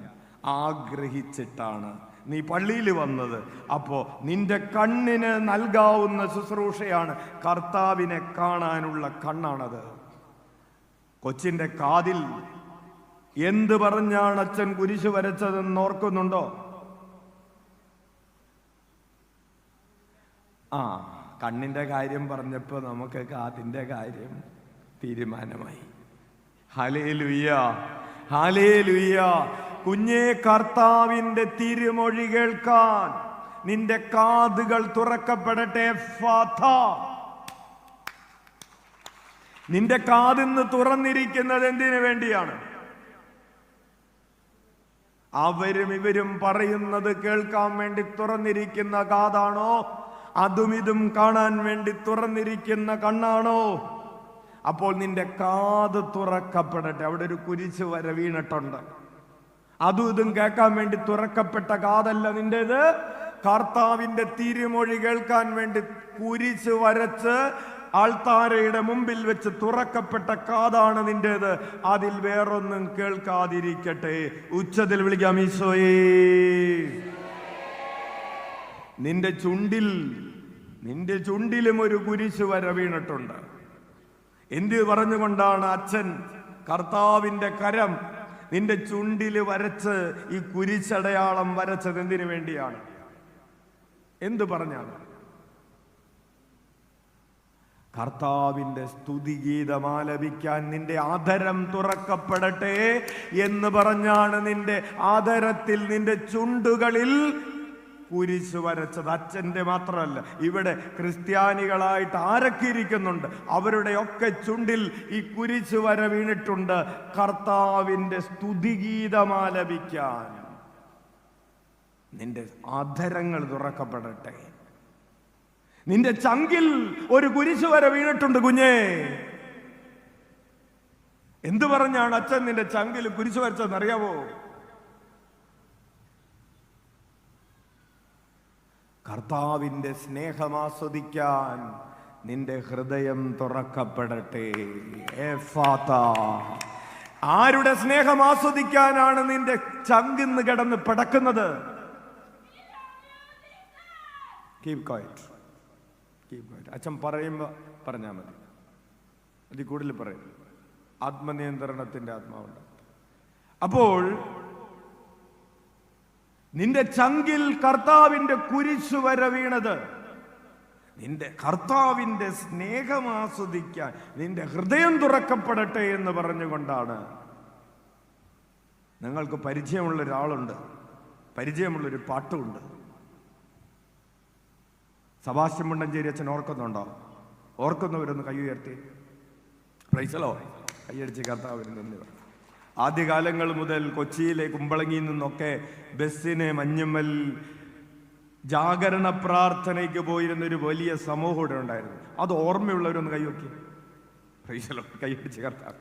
ആഗ്രഹിച്ചിട്ടാണ് നീ പള്ളിയിൽ വന്നത്. അപ്പോ നിന്റെ കണ്ണിന് നൽകാവുന്ന ശുശ്രൂഷയാണ് കർത്താവിനെ കാണാനുള്ള കണ്ണാണത്. കൊച്ചിന്റെ കാതിൽ എന്ത് പറഞ്ഞാണ് അച്ഛൻ കുരിശ് വരച്ചതെന്ന് ഓർക്കുന്നുണ്ടോ? കണ്ണിന്റെ കാര്യം പറഞ്ഞപ്പോ നമുക്ക് കാതിന്റെ കാര്യം തീരുമാനമായി. Hallelujah, hallelujah. കുഞ്ഞേ, കർത്താവിന്റെ തിരുമൊഴി കേൾക്കാൻ നിന്റെ കാതുകൾ തുറക്കപ്പെടട്ടെ. ഫാഥ, നിന്റെ കാതിന്ന് തുറന്നിരിക്കുന്നത് എന്തിനു വേണ്ടിയാണ്? അവരും ഇവരും പറയുന്നത് കേൾക്കാൻ വേണ്ടി തുറന്നിരിക്കുന്ന കാതാണോ? അതും ഇതും കാണാൻ വേണ്ടി തുറന്നിരിക്കുന്ന കണ്ണാണോ? അപ്പോൾ നിന്റെ കാത് തുറക്കപ്പെടട്ടെ. അവിടെ ഒരു കുരിശ് വര വീണിട്ടുണ്ട്. അതും ഇതും കേൾക്കാൻ വേണ്ടി തുറക്കപ്പെട്ട കാതല്ല നിന്റേത്. കർത്താവിന്റെ തിരുമൊഴി കേൾക്കാൻ വേണ്ടി കുരിശ് വരച്ച് ആൾത്താരയുടെ മുമ്പിൽ വെച്ച് തുറക്കപ്പെട്ട കാതാണ് നിന്റേത്. അതിൽ വേറൊന്നും കേൾക്കാതിരിക്കട്ടെ. ഉച്ചത്തിൽ വിളിക്കാം ഈശോയേ. നിന്റെ ചുണ്ടിലും ഒരു കുരിശ് വര വീണിട്ടുണ്ട്. എന്ത് പറഞ്ഞുകൊണ്ടാണ് അച്ഛൻ കർത്താവിന്റെ കരം നിന്റെ ചുണ്ടില് വരച്ച് ഈ കുരിശടയാളം വരച്ചത്? എന്തിനു വേണ്ടിയാണ്? എന്ത് പറഞ്ഞാണ്? കർത്താവിന്റെ സ്തുതിഗീതം ആലപിക്കാൻ നിന്റെ ആദരം തുറക്കപ്പെടട്ടെ എന്ന് പറഞ്ഞാണ് നിന്റെ ആദരത്തിൽ, നിന്റെ ചുണ്ടുകളിൽ കുരിശ് വരച്ചത്. അച്ഛന്റെ മാത്രമല്ല, ഇവിടെ ക്രിസ്ത്യാനികളായിട്ട് ആരൊക്കെ ഇരിക്കുന്നുണ്ട് അവരുടെ ഒക്കെ ചുണ്ടിൽ ഈ കുരിശ് വര വീണിട്ടുണ്ട്. കർത്താവിന്റെ സ്തുതിഗീതം ആലപിക്കാൻ നിന്റെ ആദരങ്ങൾ തുറക്കപ്പെടട്ടെ. നിന്റെ ചങ്കിൽ ഒരു കുരിശ് വര വീണിട്ടുണ്ട് കുഞ്ഞേ. എന്തു പറഞ്ഞാണ് അച്ഛൻ നിന്റെ ചങ്കിൽ കുരിശ് വരച്ചതെന്ന് അറിയാവോ? കർത്താവിന്റെ സ്നേഹം ആസ്വദിക്കാൻ നിന്റെ ഹൃദയം തുറക്കപ്പെടട്ടെ. ആരുടെ സ്നേഹം ആസ്വദിക്കാനാണ് നിന്റെ ചങ്കിന്ന് കിടന്ന് പിടക്കുന്നത്? Keep quiet. അച്ഛൻ പറയുമ്പോ പറഞ്ഞാൽ മതി, അതിൽ കൂടുതൽ പറയും. ആത്മനിയന്ത്രണത്തിന്റെ ആത്മാവുണ്ട്. അപ്പോൾ നിന്റെ ചങ്കിൽ കർത്താവിന്റെ കുരിശു വര വീണത് നിന്റെ കർത്താവിന്റെ സ്നേഹം ആസ്വദിക്കാൻ നിന്റെ ഹൃദയം തുറക്കപ്പെടട്ടെ എന്ന് പറഞ്ഞുകൊണ്ടാണ്. നിങ്ങൾക്ക് പരിചയമുള്ള ഒരാളുണ്ട്, പരിചയമുള്ളൊരു പാട്ടുമുണ്ട്. സബാസ്റ്റ്യൻ മുണ്ടഞ്ചേരി അച്ഛൻ ഓർക്കുന്നുണ്ടോ? ഓർക്കുന്നവരൊന്ന് കൈ ഉയർത്തി. പ്രൈസലോ, കൈയടിച്ച് കർത്താവിന് നന്ദി പറഞ്ഞു. ആദ്യകാലങ്ങൾ മുതൽ കൊച്ചിയിലെ കുമ്പളങ്ങിയിൽ നിന്നൊക്കെ ബസ്സിന് മഞ്ഞുമ്മൽ ജാഗരണ പ്രാർത്ഥനയ്ക്ക് പോയിരുന്ന ഒരു വലിയ സമൂഹം ഇവിടെ ഉണ്ടായിരുന്നു. അത് ഓർമ്മയുള്ളവരൊന്ന് കൈവക്കി. പ്രൈസലോ, കൈയടിച്ച് കർത്താവ്.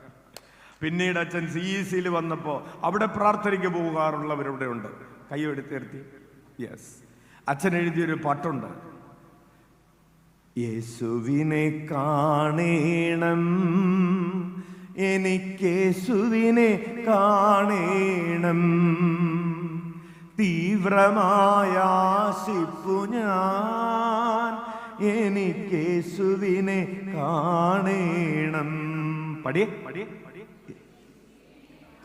പിന്നീട് അച്ഛൻ CEC വന്നപ്പോൾ അവിടെ പ്രാർത്ഥനയ്ക്ക് പോകാറുള്ളവരിവിടെ ഉണ്ട്. കൈയെടുത്തിരുത്തി. യെസ്, അച്ഛൻ എഴുതിയൊരു പാട്ടുണ്ട്. യേശുവിനെ കാണേണം, എനിക്കേശുവിനെ കാണേണം, തീവ്രമായ ആശിപ്പു ഞാൻ, എനിക്കേശുവിനെ കാണേണം. പടിയേ പടിയേ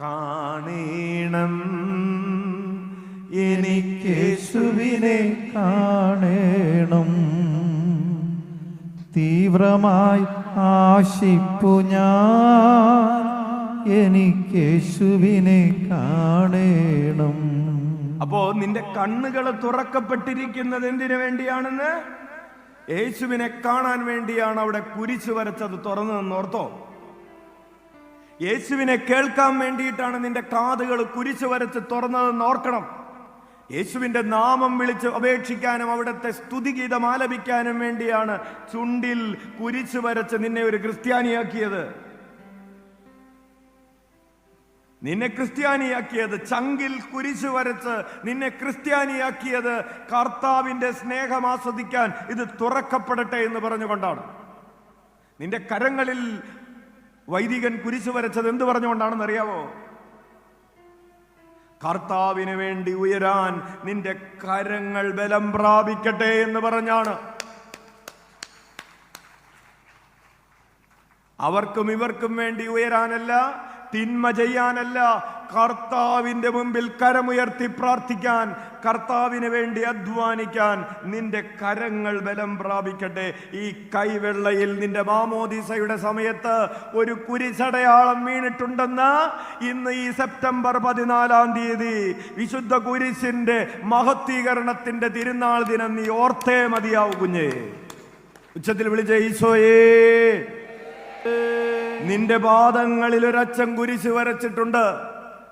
കാണേണം, എനിക്കേശുവിനെ കാണേണം, തീവ്രമായി ആശിപ്പു ഞാൻ, എനിക്കേശുവിനെ കാണേണം. അപ്പോ നിന്റെ കണ്ണുകൾ തുറക്കപ്പെട്ടിരിക്കുന്നത് എന്തിനു വേണ്ടിയാണെന്ന്? യേശുവിനെ കാണാൻ വേണ്ടിയാണ് അവിടെ കുരിശ് വരച്ചത് തുറന്നതെന്ന് ഓർത്തോ? യേശുവിനെ കേൾക്കാൻ വേണ്ടിയിട്ടാണ് നിന്റെ കാതുകൾ കുരിശ് വരച്ച് തുറന്നതെന്ന് ഓർക്കണം. യേശുവിന്റെ നാമം വിളിച്ച് അപേക്ഷിക്കാനും അവിടുത്തെ സ്തുതിഗീതം ആലപിക്കാനും വേണ്ടിയാണ് ചുണ്ടിൽ കുരിശ് വരച്ച് നിന്നെ ഒരു ക്രിസ്ത്യാനിയാക്കിയത്. നിന്നെ ക്രിസ്ത്യാനിയാക്കിയത്, ചങ്കിൽ കുരിശ് വരച്ച് നിന്നെ ക്രിസ്ത്യാനിയാക്കിയത് കർത്താവിന്റെ സ്നേഹം ആസ്വദിക്കാൻ ഇത് തുറക്കപ്പെടട്ടെ എന്ന് പറഞ്ഞുകൊണ്ടാണ്. നിന്റെ കരങ്ങളിൽ വൈദികൻ കുരിശ് വരച്ചത് എന്ത് പറഞ്ഞുകൊണ്ടാണെന്ന് അറിയാവോ? കർത്താവിന് വേണ്ടി ഉയരാൻ നിന്റെ കരങ്ങൾ ബലം പ്രാപിക്കട്ടെ എന്ന് പറഞ്ഞാണ്. അവർക്കും ഇവർക്കും വേണ്ടി ഉയരാനല്ല, തിന്മ ചെയ്യാനല്ല, കർത്താവിന്റെ മുമ്പിൽ കരമുയർത്തി പ്രാർത്ഥിക്കാൻ, കർത്താവിന് വേണ്ടി അധ്വാനിക്കാൻ നിന്റെ കരങ്ങൾ ബലം പ്രാപിക്കട്ടെ. ഈ കൈവെള്ളയിൽ നിന്റെ മാമോദീസയുടെ സമയത്ത് ഒരു കുരിശടയാളം വീണിട്ടുണ്ടെന്ന് ഇന്ന് ഈ സെപ്റ്റംബർ 14 വിശുദ്ധ കുരിശിന്റെ മഹത്വീകരണത്തിന്റെ തിരുനാൾ ദിനം നീ ഓർത്തേ മതിയാവൂ കുഞ്ഞേ. ഉച്ചത്തിൽ വിളിച്ച ഈശോയേ. നിന്റെ പാദങ്ങളിൽ ഒരച്ചം കുരിശ് വരച്ചിട്ടുണ്ട്.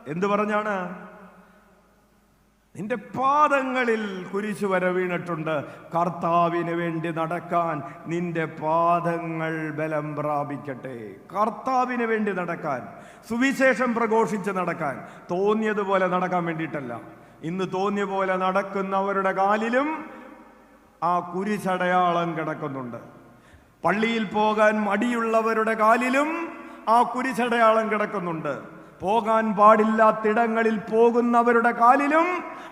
എന്തു പറഞ്ഞാണ്? നിന്റെ പാദങ്ങളിൽ കുരിശ് വര വീണിട്ടുണ്ട്. കർത്താവിന് വേണ്ടി നടക്കാൻ നിന്റെ പാദങ്ങൾ ബലം പ്രാപിക്കട്ടെ. കർത്താവിന് വേണ്ടി നടക്കാൻ, സുവിശേഷം പ്രഘോഷിച്ച് നടക്കാൻ, തോന്നിയതുപോലെ നടക്കാൻ വേണ്ടിയിട്ടല്ല. ഇന്ന് തോന്നിയ പോലെ നടക്കുന്നവരുടെ കാലിലും ആ കുരിശടയാളം കിടക്കുന്നുണ്ട്. പള്ളിയിൽ പോകാൻ മടിയുള്ളവരുടെ കാലിലും ആ കുരിശടയാളം കിടക്കുന്നുണ്ട്. പോകാൻ പാടില്ലാത്തിടങ്ങളിൽ പോകുന്നവരുടെ കാലിലും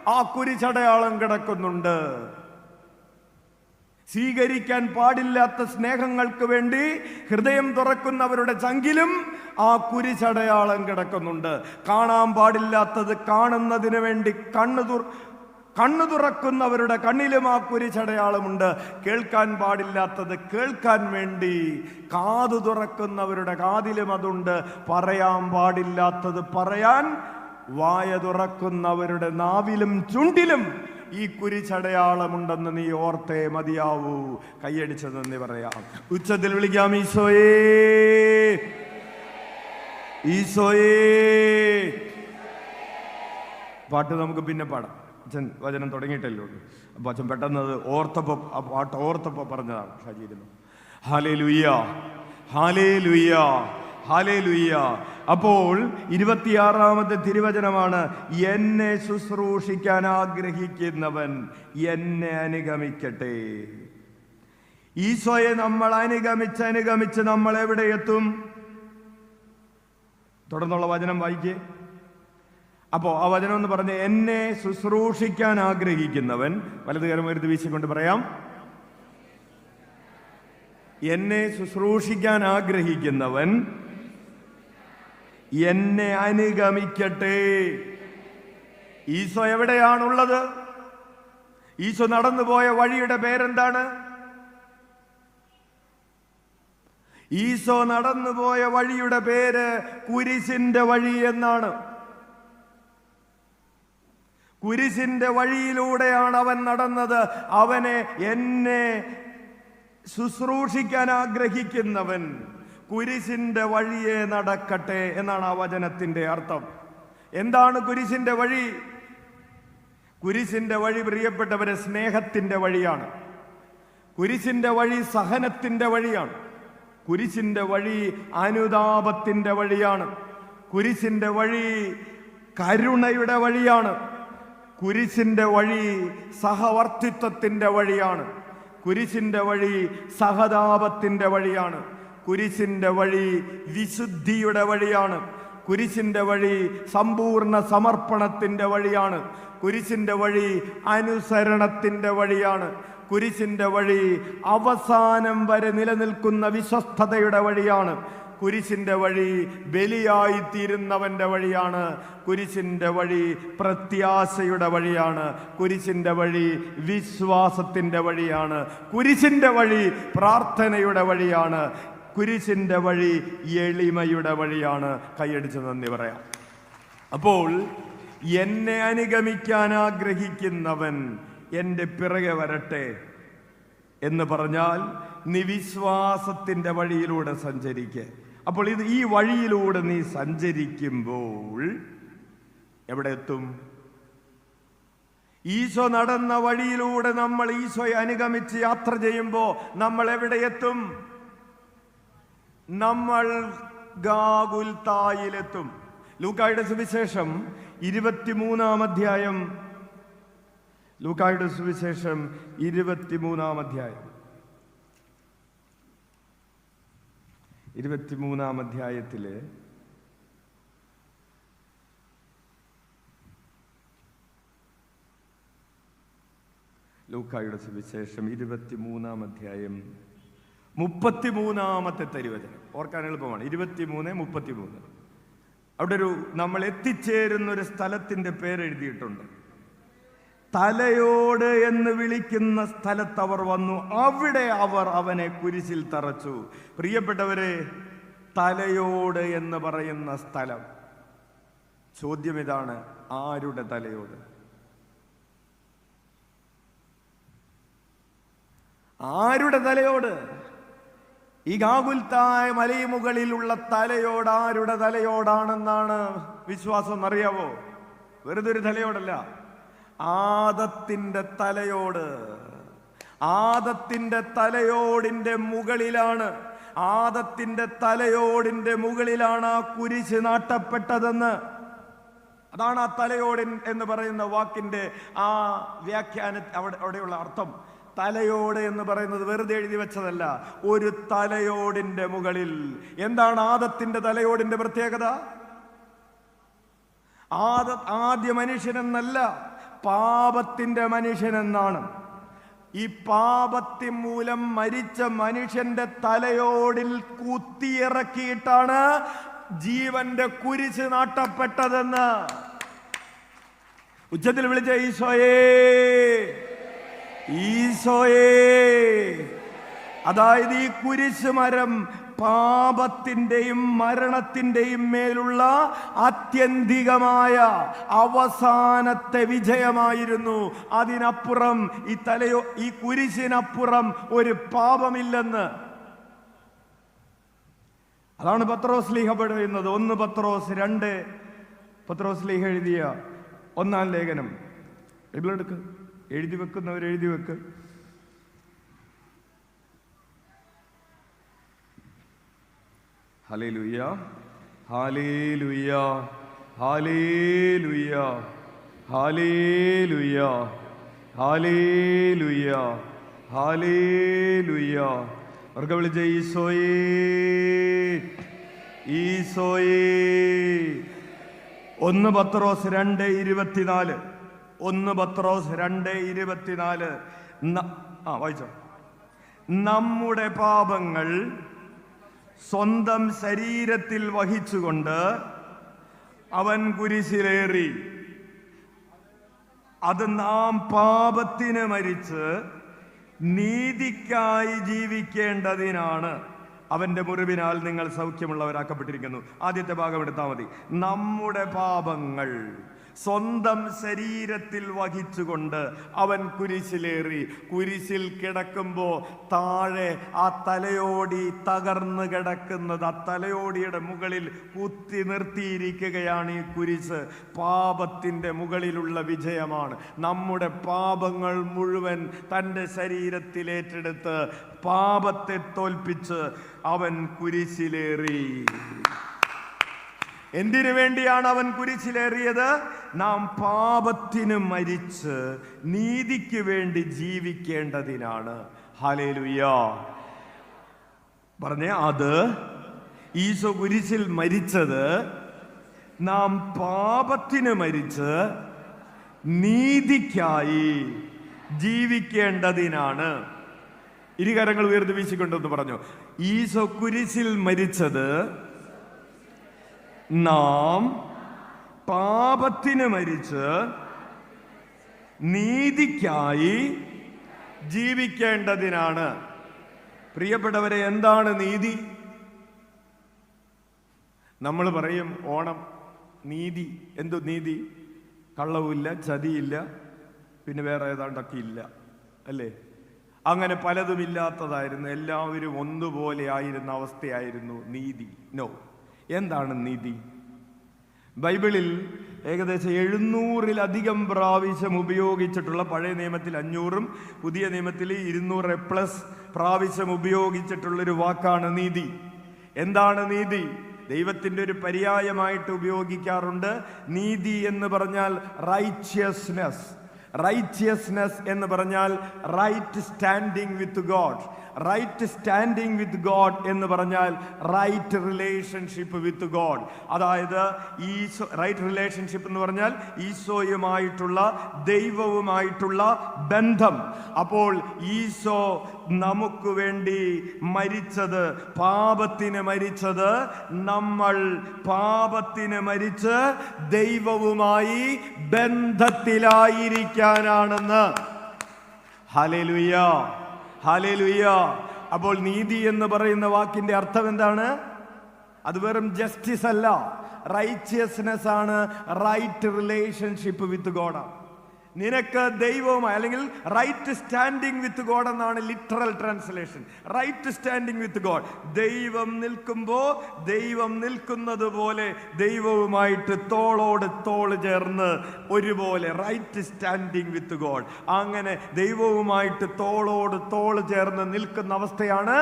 ആ കുരിശടയാളം കിടക്കുന്നുണ്ട്. സ്വീകരിക്കാൻ പാടില്ലാത്ത സ്നേഹങ്ങൾക്ക് വേണ്ടി ഹൃദയം തുറക്കുന്നവരുടെ ചങ്കിലും ആ കുരിശടയാളം കിടക്കുന്നുണ്ട്. കാണാൻ പാടില്ലാത്തത് കാണുന്നതിന് വേണ്ടി കണ്ണു തുറക്കുന്നവരുടെ കണ്ണിലും ആ കുരിശടയാളമുണ്ട്. കേൾക്കാൻ പാടില്ലാത്തത് കേൾക്കാൻ വേണ്ടി കാതു തുറക്കുന്നവരുടെ കാതിലും അതുണ്ട്. പറയാൻ പാടില്ലാത്തത് പറയാൻ വായ തുറക്കുന്നവരുടെ നാവിലും ചുണ്ടിലും ഈ കുരിശടയാളമുണ്ടെന്ന് നീ ഓർത്തേ മതിയാവൂ. കൈയടിച്ച് നന്ദി പറയാം. ഉച്ചത്തിൽ വിളിക്കാം, ഈശോയേ, ഈശോയേ. പാട്ട് നമുക്ക് പിന്നെ പാടാം. അച്ഛൻ വചനം തുടങ്ങിയിട്ടല്ലോ. അപ്പൊ അച്ഛൻ പെട്ടെന്ന് അത് ഓർത്തപ്പോ പറഞ്ഞതാണ്. ഷാജിയിരുന്നു. Hallelujah, hallelujah, hallelujah. അപ്പോൾ 26-ാമത്തെ തിരുവചനമാണ്, എന്നെ ശുശ്രൂഷിക്കാൻ ആഗ്രഹിക്കുന്നവൻ എന്നെ അനുഗമിക്കട്ടെ. ഈശോയെ നമ്മൾ അനുഗമിച്ച് നമ്മൾ എവിടെ എത്തും? തുടർന്നുള്ള വചനം വായിക്കേ. അപ്പോ ആ വചനം എന്ന് പറഞ്ഞ്, എന്നെ ശുശ്രൂഷിക്കാൻ ആഗ്രഹിക്കുന്നവൻ, വലതുകരം ഒരു വീശിക്കൊണ്ട് പറയാം, എന്നെ ശുശ്രൂഷിക്കാൻ ആഗ്രഹിക്കുന്നവൻ എന്നെ അനുഗമിക്കട്ടെ. ഈശോ എവിടെയാണുള്ളത്? ഈശോ നടന്നുപോയ വഴിയുടെ പേരെന്താണ്? ഈശോ നടന്നുപോയ വഴിയുടെ പേര് കുരിശിന്റെ വഴി എന്നാണ്. കുരിശിന്റെ വഴിയിലൂടെയാണ് അവൻ നടന്നത്. അവനെ എന്നെ ശുശ്രൂഷിക്കാൻ ആഗ്രഹിക്കുന്നവൻ കുരിശിന്റെ വഴിയെ നടക്കട്ടെ എന്നാണ് ആ വചനത്തിന്റെ അർത്ഥം. എന്താണ് കുരിശിന്റെ വഴി? കുരിശിന്റെ വഴി, പ്രിയപ്പെട്ടവരെ, സ്നേഹത്തിന്റെ വഴിയാണ്. കുരിശിന്റെ വഴി സഹനത്തിന്റെ വഴിയാണ്. കുരിശിന്റെ വഴി അനുതാപത്തിന്റെ വഴിയാണ്. കുരിശിന്റെ വഴി കരുണയുടെ വഴിയാണ്. കുരിശിന്റെ വഴി സഹവർത്തിത്വത്തിന്റെ വഴിയാണ്. കുരിശിന്റെ വഴി സഹതാപത്തിന്റെ വഴിയാണ്. കുരിശിന്റെ വഴി വിശുദ്ധിയുടെ വഴിയാണ്. കുരിശിന്റെ വഴി സമ്പൂർണ്ണ സമർപ്പണത്തിന്റെ വഴിയാണ്. കുരിശിന്റെ വഴി അനുസരണത്തിന്റെ വഴിയാണ്. കുരിശിന്റെ വഴി അവസാനം വരെ നിലനിൽക്കുന്ന വിശ്വസ്തതയുടെ വഴിയാണ്. കുരിശിന്റെ വഴി ബലിയായി തീരുന്നവന്റെ വഴിയാണ്. കുരിശിന്റെ വഴി പ്രത്യാശയുടെ വഴിയാണ്. കുരിശിന്റെ വഴി വിശ്വാസത്തിന്റെ വഴിയാണ്. കുരിശിന്റെ വഴി പ്രാർത്ഥനയുടെ വഴിയാണ്. കുരിശിന്റെ വഴി എളിമയുടെ വഴിയാണ്. കൈയടിച്ച് നന്ദി പറയാം. അപ്പോൾ എന്നെ അനുഗമിക്കാൻ ആഗ്രഹിക്കുന്നവൻ എൻ്റെ പിറകെ വരട്ടെ എന്ന് പറഞ്ഞാൽ നീ വിശ്വാസത്തിന്റെ വഴിയിലൂടെ സഞ്ചരിക്കുക. അപ്പോൾ ഈ വഴിയിലൂടെ നീ സഞ്ചരിക്കുമ്പോൾ എവിടെ എത്തും? ഈശോ നടന്ന വഴിയിലൂടെ നമ്മൾ ഈശോയെ അനുഗമിച്ച് യാത്ര ചെയ്യുമ്പോൾ നമ്മൾ എവിടെ എത്തും? നമ്മൾ ഗാഗുൽത്തായിലെത്തും. ലൂക്കായുടെ സുവിശേഷം 23-ാം അധ്യായം. ലൂക്കായുടെ സുവിശേഷം 23-ാം അധ്യായം. 23-ാം അധ്യായത്തില് ലൂക്കായുടെ സുവിശേഷം 23-ാം അധ്യായം 33-ാമത്തെ തിരുവചനം ഓർക്കാൻ എളുപ്പമാണ്. 23:33. അവിടെ നമ്മൾ എത്തിച്ചേരുന്ന ഒരു സ്ഥലത്തിന്റെ പേര് എഴുതിയിട്ടുണ്ട്. തലയോട് എന്ന് വിളിക്കുന്ന സ്ഥലത്ത് അവർ വന്നു. അവിടെ അവർ അവനെ കുരിശിൽ തറച്ചു. പ്രിയപ്പെട്ടവരെ, തലയോട് എന്ന് പറയുന്ന സ്ഥലം, ചോദ്യം ഇതാണ്, ആരുടെ തലയോട്? ആരുടെ തലയോട്? ഈ ഗാഗുൽത്തായ മലമുകളിലുള്ള തലയോട് ആരുടെ തലയോടാണെന്നാണ് വിശ്വാസം എന്നറിയാവോ? വെറുതെ ഒരു തലയോടല്ല, ആദത്തിന്റെ തലയോട്. ആദത്തിന്റെ തലയോടിന്റെ മുകളിലാണ്, ആദത്തിന്റെ തലയോടിന്റെ മുകളിലാണ് ആ കുരിശ് നാട്ടപ്പെട്ടതെന്ന്. അതാണ് ആ തലയോട് എന്ന് പറയുന്ന വാക്കിന്റെ ആ വ്യാഖ്യാന അവിടെയുള്ള അർത്ഥം. തലയോട് എന്ന് പറയുന്നത് വെറുതെ എഴുതി വെച്ചതല്ല, ഒരു തലയോടിന്റെ മുകളിൽ. എന്താണ് ആദത്തിന്റെ തലയോടിന്റെ പ്രത്യേകത? ആദ്യ മനുഷ്യനെന്നല്ല, പാപത്തിന്റെ മനുഷ്യനെന്നാണ്. ഈ പാപത്തിൻ മൂലം മരിച്ച മനുഷ്യന്റെ തലയോടിൽ കുത്തിയിറക്കിയിട്ടാണ് ജീവന്റെ കുരിശ് നാട്ടപ്പെട്ടതെന്ന്. ഉച്ചത്തിൽ വിളിച്ച ഈശോയേ, ഈശോയേ. അതായത് ഈ കുരിശ് മരം പാപത്തിന്റെയും മരണത്തിന്റെയും മേലുള്ള ആത്യന്തികമായ അവസാനത്തെ വിജയമായിരുന്നു. അതിനപ്പുറം ഈ കുരിശിനപ്പുറം ഒരു പാപമില്ലെന്ന്. അതാണ് പത്രോസ് ലീഹ പറയുന്നത്. 1 പത്രോസ് 2, പത്രോസ് ലീഹ എഴുതിയ 1-ാം ലേഖനം. ബൈബിളെടുക്ക്, എഴുതി വെക്കുന്നവർ എഴുതി വെക്ക്. Hallelujah, hallelujah, hallelujah, hallelujah, hallelujah, hallelujah. അവർക്ക് വിളിച്ച ഈശോയേ, ഈശോയേ. 1 പത്രോസ് 2:24. 1 പത്രോസ് 2:24. വായിച്ചോ. നമ്മുടെ പാപങ്ങൾ സ്വന്തം ശരീരത്തിൽ വഹിച്ചുകൊണ്ട് അവൻ കുരിശിലേറി. അത് നാം പാപത്തിന് മരിച്ച് നീതിക്കായി ജീവിക്കേണ്ടതിനാണ്. അവന്റെ മുറിവിനാൽ നിങ്ങൾ സൗഖ്യമുള്ളവരാക്കപ്പെട്ടിരിക്കുന്നു. ആദ്യത്തെ ഭാഗം എടുത്താൽ മതി. നമ്മുടെ പാപങ്ങൾ സ്വന്തം ശരീരത്തിൽ വഹിച്ചുകൊണ്ട് അവൻ കുരിശിലേറി. കുരിശിൽ കിടക്കുമ്പോ താഴെ ആ തലയോടി തകർന്നു കിടക്കുന്നത്, ആ തലയോടിയുടെ മുകളിൽ കുത്തി നിർത്തിയിരിക്കുകയാണ് ഈ കുരിശ്. പാപത്തിന്റെ മുകളിലുള്ള വിജയമാണ്. നമ്മുടെ പാപങ്ങൾ മുഴുവൻ തൻ്റെ ശരീരത്തിൽ ഏറ്റെടുത്ത് പാപത്തെ തോൽപ്പിച്ച് അവൻ കുരിശിലേറി. എന്തിനു വേണ്ടിയാണ് അവൻ കുരിശിലേറിയത്? നാം പാപത്തിന് മരിച്ച് നീതിക്ക് വേണ്ടി ജീവിക്കേണ്ടതിനാണ്. ഹല്ലേലൂയ പറഞ്ഞേ. അത് ഈശോ കുരിശിൽ മരിച്ചത് നാം പാപത്തിന് മരിച്ച് നീതിക്കായി ജീവിക്കേണ്ടതിനാണ്. ഇരുകരങ്ങൾ ഉയർത്തി വീശിക്കൊണ്ടെന്ന് പറഞ്ഞു. ഈശോ കുരിശിൽ മരിച്ചത് നാം പാപത്തിന് മരിച്ച് നീതിക്കായി ജീവിക്കേണ്ടതിനാണ്. പ്രിയപ്പെട്ടവരെ, എന്താണ് നീതി? നമ്മൾ പറയും ഓണം നീതി. എന്തു നീതി? കള്ളവുമില്ല, ചതിയില്ല, പിന്നെ വേറെ ഏതാണ്ടൊക്കെ ഇല്ല, അല്ലേ? അങ്ങനെ പലതുമില്ലാത്തതായിരുന്നു, എല്ലാവരും ഒന്നുപോലെ ആയിരുന്ന അവസ്ഥയായിരുന്നു നീതി. നോ. എന്താണ് നീതി? ബൈബിളിൽ ഏകദേശം 700-ലധികം പ്രാവശ്യം ഉപയോഗിച്ചിട്ടുള്ള, പഴയ നിയമത്തിൽ 500-ഉം പുതിയ നിയമത്തിൽ 200+ പ്രാവശ്യം ഉപയോഗിച്ചിട്ടുള്ളൊരു വാക്കാണ് നീതി. എന്താണ് നീതി? ദൈവത്തിൻ്റെ ഒരു പര്യായമായിട്ട് ഉപയോഗിക്കാറുണ്ട്. നീതി എന്ന് പറഞ്ഞാൽ റൈച്ചിയസ്നെസ്. റൈച്ചിയസ്നെസ് എന്ന് പറഞ്ഞാൽ right standing with God. Right standing with God എന്ന് പറഞ്ഞാൽ റൈറ്റ് റിലേഷൻഷിപ്പ് വിത്ത് ഗോഡ്. അതായത് ഈശോ, റൈറ്റ് റിലേഷൻഷിപ്പ് എന്ന് പറഞ്ഞാൽ ഈശോയുമായിട്ടുള്ള, ദൈവവുമായിട്ടുള്ള ബന്ധം. അപ്പോൾ ഈശോ നമുക്ക് വേണ്ടി മരിച്ചത്, പാപത്തിന് മരിച്ചത്, നമ്മൾ പാപത്തിന് മരിച്ച് ദൈവവുമായി ബന്ധത്തിലായിരിക്കാനാണെന്ന്. Hallelujah, hallelujah. അപ്പോൾ നീതി എന്ന് പറയുന്ന വാക്കിന്റെ അർത്ഥം എന്താണ്? അത് വെറും ജസ്റ്റിസ് അല്ല, റൈച്ചിയസ്നെസ് ആണ്, റൈറ്റ് റിലേഷൻഷിപ്പ് വിത്ത് ഗോഡാണ്. നിനക്ക് ദൈവവുമായി, അല്ലെങ്കിൽ റൈറ്റ് സ്റ്റാൻഡിങ് വിത്ത് ഗോഡ് എന്നാണ് literal translation. Right standing with God. ദൈവം നിൽക്കുമ്പോൾ ദൈവം നിൽക്കുന്നത് പോലെ ദൈവവുമായിട്ട് തോളോട് തോള് ചേർന്ന് ഒരുപോലെ റൈറ്റ് സ്റ്റാൻഡിങ് വിത്ത് ഗോഡ്. അങ്ങനെ ദൈവവുമായിട്ട് തോളോട് തോള് ചേർന്ന് നിൽക്കുന്ന അവസ്ഥയാണ്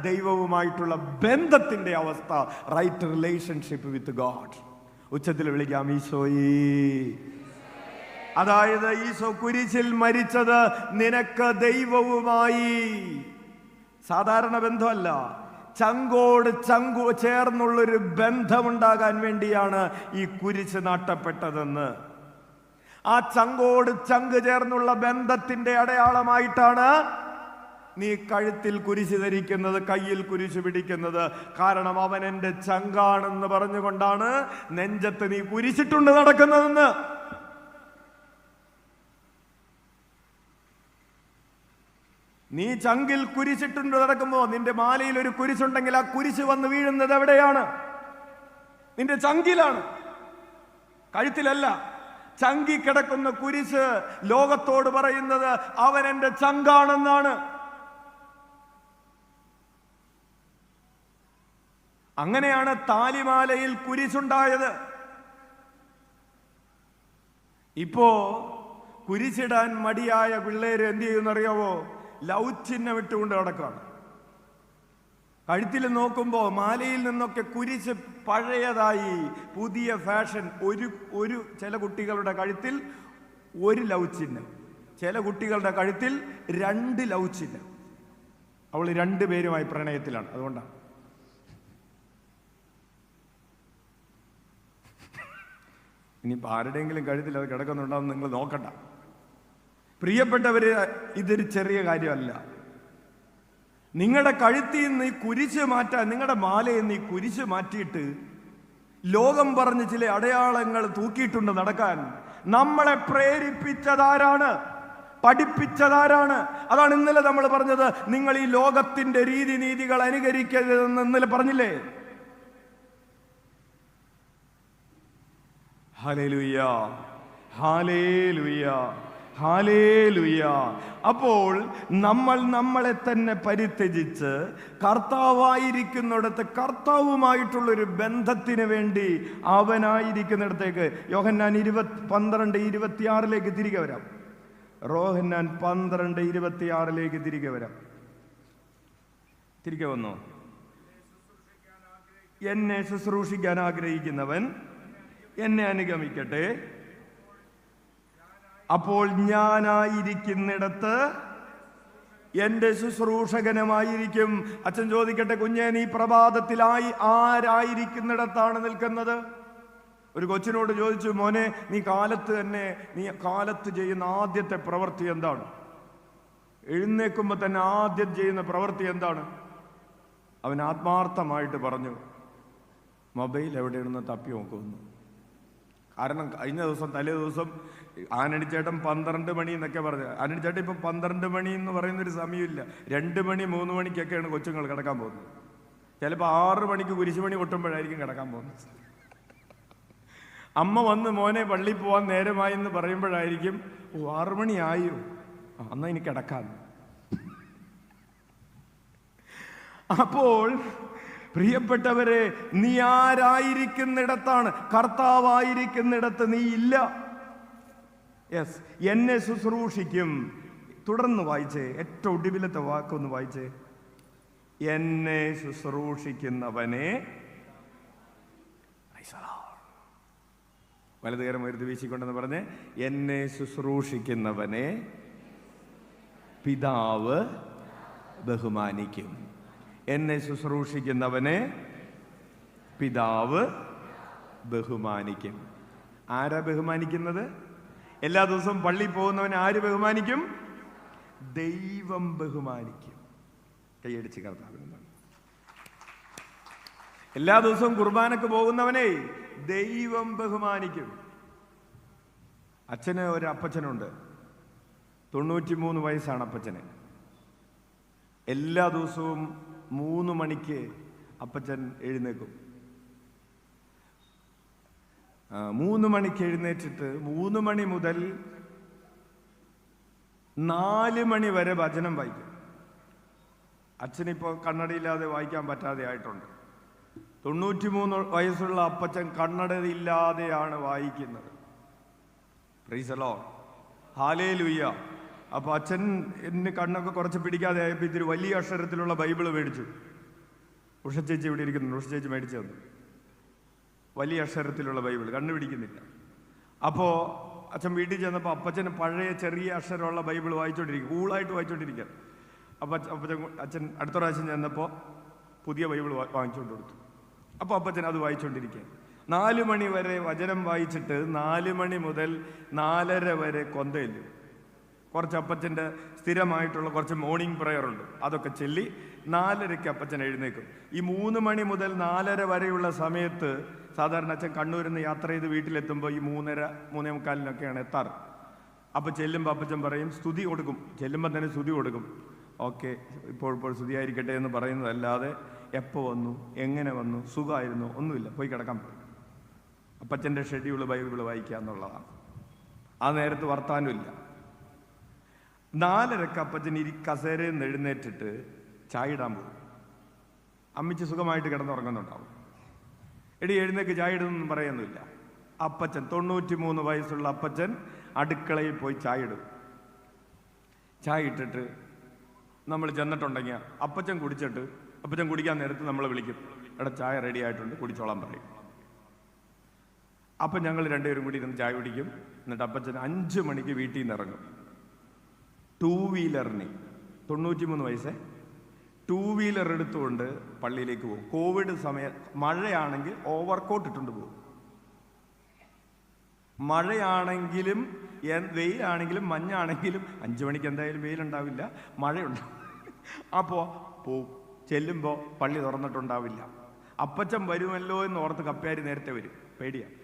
ദൈവവുമായിട്ടുള്ള ബന്ധത്തിന്റെ അവസ്ഥ. Right relationship with God. ഉച്ചത്തിൽ വിളിക്കാം, ഈശോയേ. അതായത് ഈശോ കുരിശിൽ മരിച്ചത് നിനക്ക് ദൈവവുമായി സാധാരണ ബന്ധമല്ല, ചങ്കോട് ചങ്കു ചേർന്നുള്ളൊരു ബന്ധമുണ്ടാകാൻ വേണ്ടിയാണ് ഈ കുരിശ് നാട്ടപ്പെട്ടതെന്ന്. ആ ചങ്കോട് ചങ്ക് ചേർന്നുള്ള ബന്ധത്തിന്റെ അടയാളമായിട്ടാണ് നീ കഴുത്തിൽ കുരിശ് ധരിക്കുന്നത്, കയ്യിൽ കുരിശ് പിടിക്കുന്നത്. കാരണം അവൻ എൻ്റെ ചങ്കാണെന്ന് പറഞ്ഞുകൊണ്ടാണ് നെഞ്ചത്ത് നീ കുരിശിട്ടുണ്ട് നടക്കുന്നതെന്ന്. നീ ചങ്കിൽ കുരിശിട്ടുണ്ട് നടക്കുമ്പോ നിന്റെ മാലയിൽ ഒരു കുരിശുണ്ടെങ്കിൽ ആ കുരിശ് വന്ന് വീഴുന്നത് എവിടെയാണ്? നിന്റെ ചങ്കിലാണ്, കഴുത്തിലല്ല. ചങ്കി കിടക്കുന്ന കുരിശ് ലോകത്തോട് പറയുന്നത് അവൻ എൻ്റെ ചങ്കാണെന്നാണ്. അങ്ങനെയാണ് താലിമാലയിൽ കുരിശുണ്ടായത്. ഇപ്പോ കുരിശിടാൻ മടിയായ പിള്ളേര് എന്ത് ചെയ്യുന്നറിയാവോ? ലവ് ചിഹ്നം ഇട്ടുകൊണ്ട് നടക്കുകയാണ്. കഴുത്തിൽ നോക്കുമ്പോൾ മാലയിൽ നിന്നൊക്കെ കുരിശ് പഴയതായി, പുതിയ ഫാഷൻ. ഒരു ചില കുട്ടികളുടെ കഴുത്തിൽ ഒരു ലവ് ചിഹ്നം, ചില കുട്ടികളുടെ കഴുത്തിൽ 2 ലവ് ചിഹ്നം. അവൾ 2 പേരുമായി പ്രണയത്തിലാണ്. അതുകൊണ്ടാണ് ഇനിയിപ്പോൾ ആരുടെയെങ്കിലും കഴുത്തിൽ അത് കിടക്കുന്നുണ്ടാവും, നിങ്ങൾ നോക്കണ്ട. പ്രിയപ്പെട്ടവര്, ഇതൊരു ചെറിയ കാര്യമല്ല. നിങ്ങളുടെ കഴുത്തിൽ നിന്ന് ഈ കുരിശ് മാറ്റാൻ, നിങ്ങളുടെ മാലയിൽ നിന്ന് ഈ കുരിശ് മാറ്റിയിട്ട് ലോകം പറഞ്ഞ് ചില അടയാളങ്ങൾ തൂക്കിയിട്ടുണ്ട് നടക്കാൻ. നമ്മളെ പ്രേരിപ്പിച്ചതാരാണ്? പഠിപ്പിച്ചതാരാണ്? അതാണ് ഇന്നലെ നമ്മൾ പറഞ്ഞത്. നിങ്ങൾ ഈ ലോകത്തിന്റെ രീതി നീതികൾ അനുകരിക്കരുതെന്ന് ഇന്നലെ പറഞ്ഞില്ലേ? Hallelujah, hallelujah, hallelujah. അപ്പോൾ നമ്മൾ നമ്മളെ തന്നെ പരിത്യജിച്ച് കർത്താവായിരിക്കുന്നിടത്ത്, കർത്താവുമായിട്ടുള്ളൊരു ബന്ധത്തിന് വേണ്ടി അവനായിരിക്കുന്നിടത്തേക്ക്, യോഹന്നാൻ 12:26 തിരികെ വരാം. യോഹന്നാൻ 12:26 തിരികെ വരാം. തിരികെ വന്നോ? എന്നെ ശുശ്രൂഷിക്കാൻ ആഗ്രഹിക്കുന്നവൻ എന്നെ അനുഗമിക്കട്ടെ. അപ്പോൾ ഞാനായിരിക്കുന്നിടത്ത് എൻ്റെ ശുശ്രൂഷകനുമായിരിക്കും. അച്ഛൻ ചോദിക്കട്ടെ, കുഞ്ഞേ, നീ പ്രഭാതത്തിലായി ആരായിരിക്കുന്നിടത്താണ് നിൽക്കുന്നത്? ഒരു കൊച്ചിനോട് ചോദിച്ചു, മോനെ, നീ കാലത്ത് ചെയ്യുന്ന ആദ്യത്തെ പ്രവൃത്തി എന്താണ്? എഴുന്നേൽക്കുമ്പോൾ തന്നെ ആദ്യം ചെയ്യുന്ന പ്രവൃത്തി എന്താണ്? അവൻ ആത്മാർത്ഥമായിട്ട് പറഞ്ഞു, മൊബൈൽ എവിടെയാണെന്ന് തപ്പി നോക്കുന്നു. കാരണം കഴിഞ്ഞ ദിവസം, തലേ ദിവസം ആനടിച്ചേട്ടൻ 12 മണി എന്നൊക്കെ പറഞ്ഞു. ആനടിച്ചേട്ടൻ ഇപ്പം 12 മണി എന്ന് പറയുന്നൊരു സമയമില്ല. 2 മണി 3 മണിക്കൊക്കെയാണ് കൊച്ചുങ്ങൾ കിടക്കാൻ പോകുന്നത്. ചിലപ്പോൾ 6 മണിക്ക് കുരിശുമണി കൊട്ടുമ്പോഴായിരിക്കും കിടക്കാൻ പോകുന്നത്. അമ്മ വന്ന് മോനെ പള്ളിയിൽ പോകാൻ നേരമായി എന്ന് പറയുമ്പോഴായിരിക്കും 6 മണി ആയോ, എന്നാ ഇനി കിടക്കാൻ. അപ്പോൾ പ്രിയപ്പെട്ടവരെ, നീ ആരായിരിക്കുന്നിടത്താണ്? കർത്താവായിരിക്കുന്നിടത്ത് നീ ഇല്ല. യെസ്, എന്നെ ശുശ്രൂഷിക്കും. തുടർന്ന് വായിച്ചേ, ഏറ്റവും ഒടുവിലത്തെ വാക്കൊന്ന് വായിച്ചേ. എന്നെ ശുശ്രൂഷിക്കുന്നവനെ, വലതുകരം ഉയർത്തി വീശിക്കൊണ്ടെന്ന് പറഞ്ഞ്, എന്നെ ശുശ്രൂഷിക്കുന്നവനെ പിതാവ് ബഹുമാനിക്കും. എന്നെ ശുശ്രൂഷിക്കുന്നവനെ പിതാവ് ബഹുമാനിക്കും. ആരാ ബഹുമാനിക്കുന്നത്? എല്ലാ ദിവസവും പള്ളിയിൽ പോകുന്നവനെ ആര് ബഹുമാനിക്കും? ദൈവം ബഹുമാനിക്കും. കൈയടിച്ച് കർത്താവിന്. എല്ലാ ദിവസവും കുർബാനക്ക് പോകുന്നവനെ ദൈവം ബഹുമാനിക്കും. അച്ഛന് ഒരു അപ്പച്ചനുണ്ട്, 93 വയസ്സാണ് അപ്പച്ചന്. എല്ലാ ദിവസവും 3 മണിക്ക് അപ്പച്ചൻ എഴുന്നേക്കും. 3 മണിക്ക് എഴുന്നേറ്റിട്ട് 3 മണി മുതൽ 4 മണി വരെ വചനം വായിക്കും. അച്ഛനിപ്പോൾ കണ്ണടയില്ലാതെ വായിക്കാൻ പറ്റാതെ ആയിട്ടുണ്ട്. 93 വയസ്സുള്ള അപ്പച്ചൻ കണ്ണടയില്ലാതെയാണ് വായിക്കുന്നത്. Price the Lord, hallelujah. അപ്പോൾ അച്ഛൻ എന്നെ കണ്ണൊക്കെ കുറച്ച് പിടിക്കാതെ ആയപ്പോൾ ഇത്തിരി വലിയ അക്ഷരത്തിലുള്ള ബൈബിള് മേടിച്ചു. ഉഷച്ചേച്ചി ഇവിടെ ഇരിക്കുന്നു, ഉഷച്ചേച്ചി മേടിച്ചു തന്നു. വലിയ അക്ഷരത്തിലുള്ള ബൈബിൾ കണ്ണു പിടിക്കുന്നില്ല. അപ്പോൾ അച്ഛൻ വീട്ടിൽ ചെന്നപ്പോൾ അപ്പച്ചന് പഴയ ചെറിയ അക്ഷരമുള്ള ബൈബിൾ വായിച്ചുകൊണ്ടിരിക്കും, കൂളായിട്ട് വായിച്ചുകൊണ്ടിരിക്കുക. അച്ഛൻ അടുത്ത പ്രാവശ്യം ചെന്നപ്പോൾ പുതിയ ബൈബിൾ വാങ്ങിച്ചുകൊണ്ട് കൊടുത്തു. അപ്പോൾ അപ്പച്ചൻ അത് വായിച്ചുകൊണ്ടിരിക്കുക. 4 മണി വരെ വചനം വായിച്ചിട്ട് 4 മണി മുതൽ 4:30 വരെ കൊന്തയില്ല. കുറച്ച് അപ്പച്ചൻ്റെ സ്ഥിരമായിട്ടുള്ള കുറച്ച് മോർണിംഗ് പ്രയർ ഉണ്ട്, അതൊക്കെ ചൊല്ലി 4:30 അപ്പച്ചൻ എഴുന്നേക്കും. ഈ 3 മണി മുതൽ 4:30 വരെയുള്ള സമയത്ത് സാധാരണ അച്ഛൻ കണ്ണൂരിൽ നിന്ന് യാത്ര ചെയ്ത് വീട്ടിലെത്തുമ്പോൾ ഈ 3:30, 3:45 എത്താറ്. അപ്പോൾ ചെല്ലുമ്പോൾ അപ്പച്ചൻ പറയും, സ്തുതി കൊടുക്കും. ചെല്ലുമ്പോൾ തന്നെ സ്തുതി കൊടുക്കും. ഓക്കെ, ഇപ്പോൾ സ്തുതിയായിരിക്കട്ടെ എന്ന് പറയുന്നതല്ലാതെ എപ്പോൾ വന്നു, എങ്ങനെ വന്നു, സുഖമായിരുന്നു, ഒന്നുമില്ല, പോയി കിടക്കാൻ പറയും. അപ്പച്ചൻ്റെ ഷെഡ്യൂൾ ബൈബിൾ വായിക്കുക എന്നുള്ളതാണ്. ആ നേരത്ത് വർത്താനമില്ല. 4:30 അപ്പച്ചൻ കസേരയിൽ നിന്ന് എഴുന്നേറ്റിട്ട് ചായ ഇടാൻ പോകും. അമ്മിച്ച് സുഖമായിട്ട് കിടന്നുറങ്ങുന്നുണ്ടാവും. എടി എഴുന്നേക്ക് ചായ ഇടുന്നൊന്നും പറയുന്നില്ല. അപ്പച്ചൻ 93 വയസ്സുള്ള അപ്പച്ചൻ അടുക്കളയിൽ പോയി ചായ ഇടും. ചായ ഇട്ടിട്ട് നമ്മൾ ചെന്നിട്ടുണ്ടെങ്കിൽ അപ്പച്ചൻ കുടിച്ചിട്ട് അപ്പച്ചൻ കുടിക്കാൻ നേരത്ത് നമ്മൾ വിളിക്കും, എടാ ചായ റെഡി ആയിട്ടുണ്ട്, കുടിച്ചോളാൻ പറയും. അപ്പം ഞങ്ങൾ രണ്ടുപേരും കൂടി ഇരുന്ന് ചായ കുടിക്കും. എന്നിട്ട് അപ്പച്ചൻ 5 മണിക്ക് വീട്ടിൽ നിന്ന് ഇറങ്ങും. 2 വീലറിന് 93 വയസ്സേ 2 വീലർ എടുത്തുകൊണ്ട് പള്ളിയിലേക്ക് പോകും. കോവിഡ് സമയം മഴയാണെങ്കിൽ ഓവർകോട്ട് ഇട്ടുകൊണ്ട് പോകും. മഴയാണെങ്കിലും വെയിലാണെങ്കിലും മഞ്ഞാണെങ്കിലും 5 മണിക്ക് എന്തായാലും വെയിലുണ്ടാവില്ല, മഴയുണ്ടാവും. അപ്പോൾ പോവും. ചെല്ലുമ്പോൾ പള്ളി തുറന്നിട്ടുണ്ടാവില്ല. അപ്പച്ചൻ വരുമല്ലോ എന്ന് ഓർത്ത് കപ്പ്യാരി നേരത്തെ വരും, പേടിയാണ്.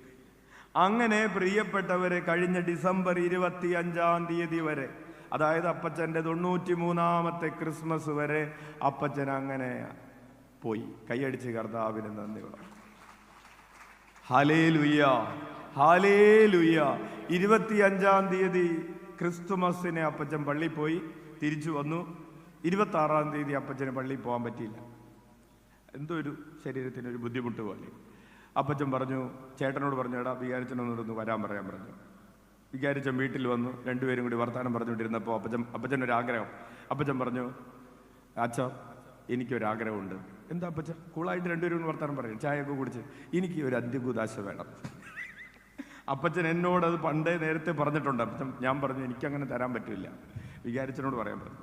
അങ്ങനെ പ്രിയപ്പെട്ടവരെ, കഴിഞ്ഞ ഡിസംബർ 25-ാം തീയതി വരെ, അതായത് അപ്പച്ചൻ്റെ 93ാമത്തെ ക്രിസ്മസ് വരെ അപ്പച്ചൻ അങ്ങനെ പോയി. കൈയടിച്ച് കർത്താവിന് നന്ദി പറയാം. Hallelujah, hallelujah. 25-ാം തീയതി ക്രിസ്തുമസിനെ അപ്പച്ചൻ പള്ളിയിൽ പോയി തിരിച്ചു വന്നു. 26-ാം തീയതി അപ്പച്ചന് പള്ളിയിൽ പോകാൻ പറ്റിയില്ല. എന്തോ ഒരു ശരീരത്തിനൊരു ബുദ്ധിമുട്ട് പോലെ. അപ്പച്ചൻ പറഞ്ഞു, ചേട്ടനോട് പറഞ്ഞു, എടാ വികാരിച്ചനൊന്ന് വരാൻ പറയാൻ പറഞ്ഞു. വികാരിച്ചൻ വീട്ടിൽ വന്നു. രണ്ടുപേരും കൂടി വർത്തമാനം പറഞ്ഞുകൊണ്ടിരുന്നപ്പോൾ അപ്പച്ചനൊരാഗ്രഹം. അപ്പച്ചൻ പറഞ്ഞു, അച്ഛ എനിക്കൊരാഗ്രഹമുണ്ട്. എന്താ അപ്പച്ച? കൂളായിട്ട് രണ്ടുപേരും വർത്തമാനം പറയും, ചായയൊക്കെ കുടിച്ച്. എനിക്ക് ഒരു അന്ത്യകൂദാശ വേണം. അപ്പച്ചൻ എന്നോടത് പണ്ടേ നേരത്തെ പറഞ്ഞിട്ടുണ്ട്. അപ്പച്ചൻ ഞാൻ പറഞ്ഞു, എനിക്കങ്ങനെ തരാൻ പറ്റില്ല, വികാരിച്ചനോട് പറയാൻ പറഞ്ഞു.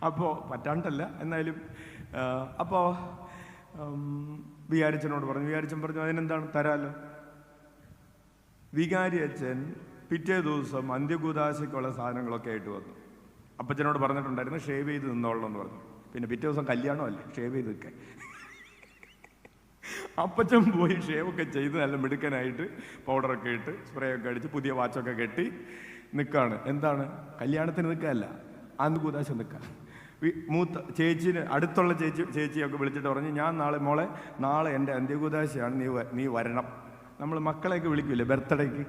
അപ്പോൾ പറ്റാണ്ടല്ല, എന്നാലും അപ്പോൾ വികാരിച്ചനോട് പറഞ്ഞു. വികാരിച്ചൻ പറഞ്ഞു, അതിനെന്താണ്, തരാമല്ലോ. വികാരി അച്ഛൻ പിറ്റേ ദിവസം അന്ത്യകൂദാശയ്ക്കുള്ള സാധനങ്ങളൊക്കെ ആയിട്ട് വന്നു. അപ്പച്ചനോട് പറഞ്ഞിട്ടുണ്ടായിരുന്നു ഷേവ് ചെയ്ത് നിന്നോളണം എന്ന് പറഞ്ഞു. പിന്നെ പിറ്റേ ദിവസം കല്യാണമല്ലേ, ഷേവ് ചെയ്ത് നിൽക്കാൻ. അപ്പച്ചൻ പോയി ഷേവൊക്കെ ചെയ്ത് നല്ല മിടുക്കനായിട്ട് പൗഡറൊക്കെ ഇട്ട് സ്പ്രേ ഒക്കെ അടിച്ച് പുതിയ വാച്ചൊക്കെ കെട്ടി നിൽക്കുകയാണ്. എന്താണ്, കല്യാണത്തിന് നിൽക്കുകയല്ല, അന്ത്യകൂദാശ നിൽക്കുക. മൂത്ത ചേച്ചിന്, അടുത്തുള്ള ചേച്ചിയൊക്കെ വിളിച്ചിട്ട് പറഞ്ഞു, ഞാൻ നാളെ നാളെ എൻ്റെ അന്ത്യകൂദാശയാണ്, നീ വരണം. നമ്മൾ മക്കളെയൊക്കെ വിളിക്കില്ലേ ബർത്ത്ഡേക്ക്,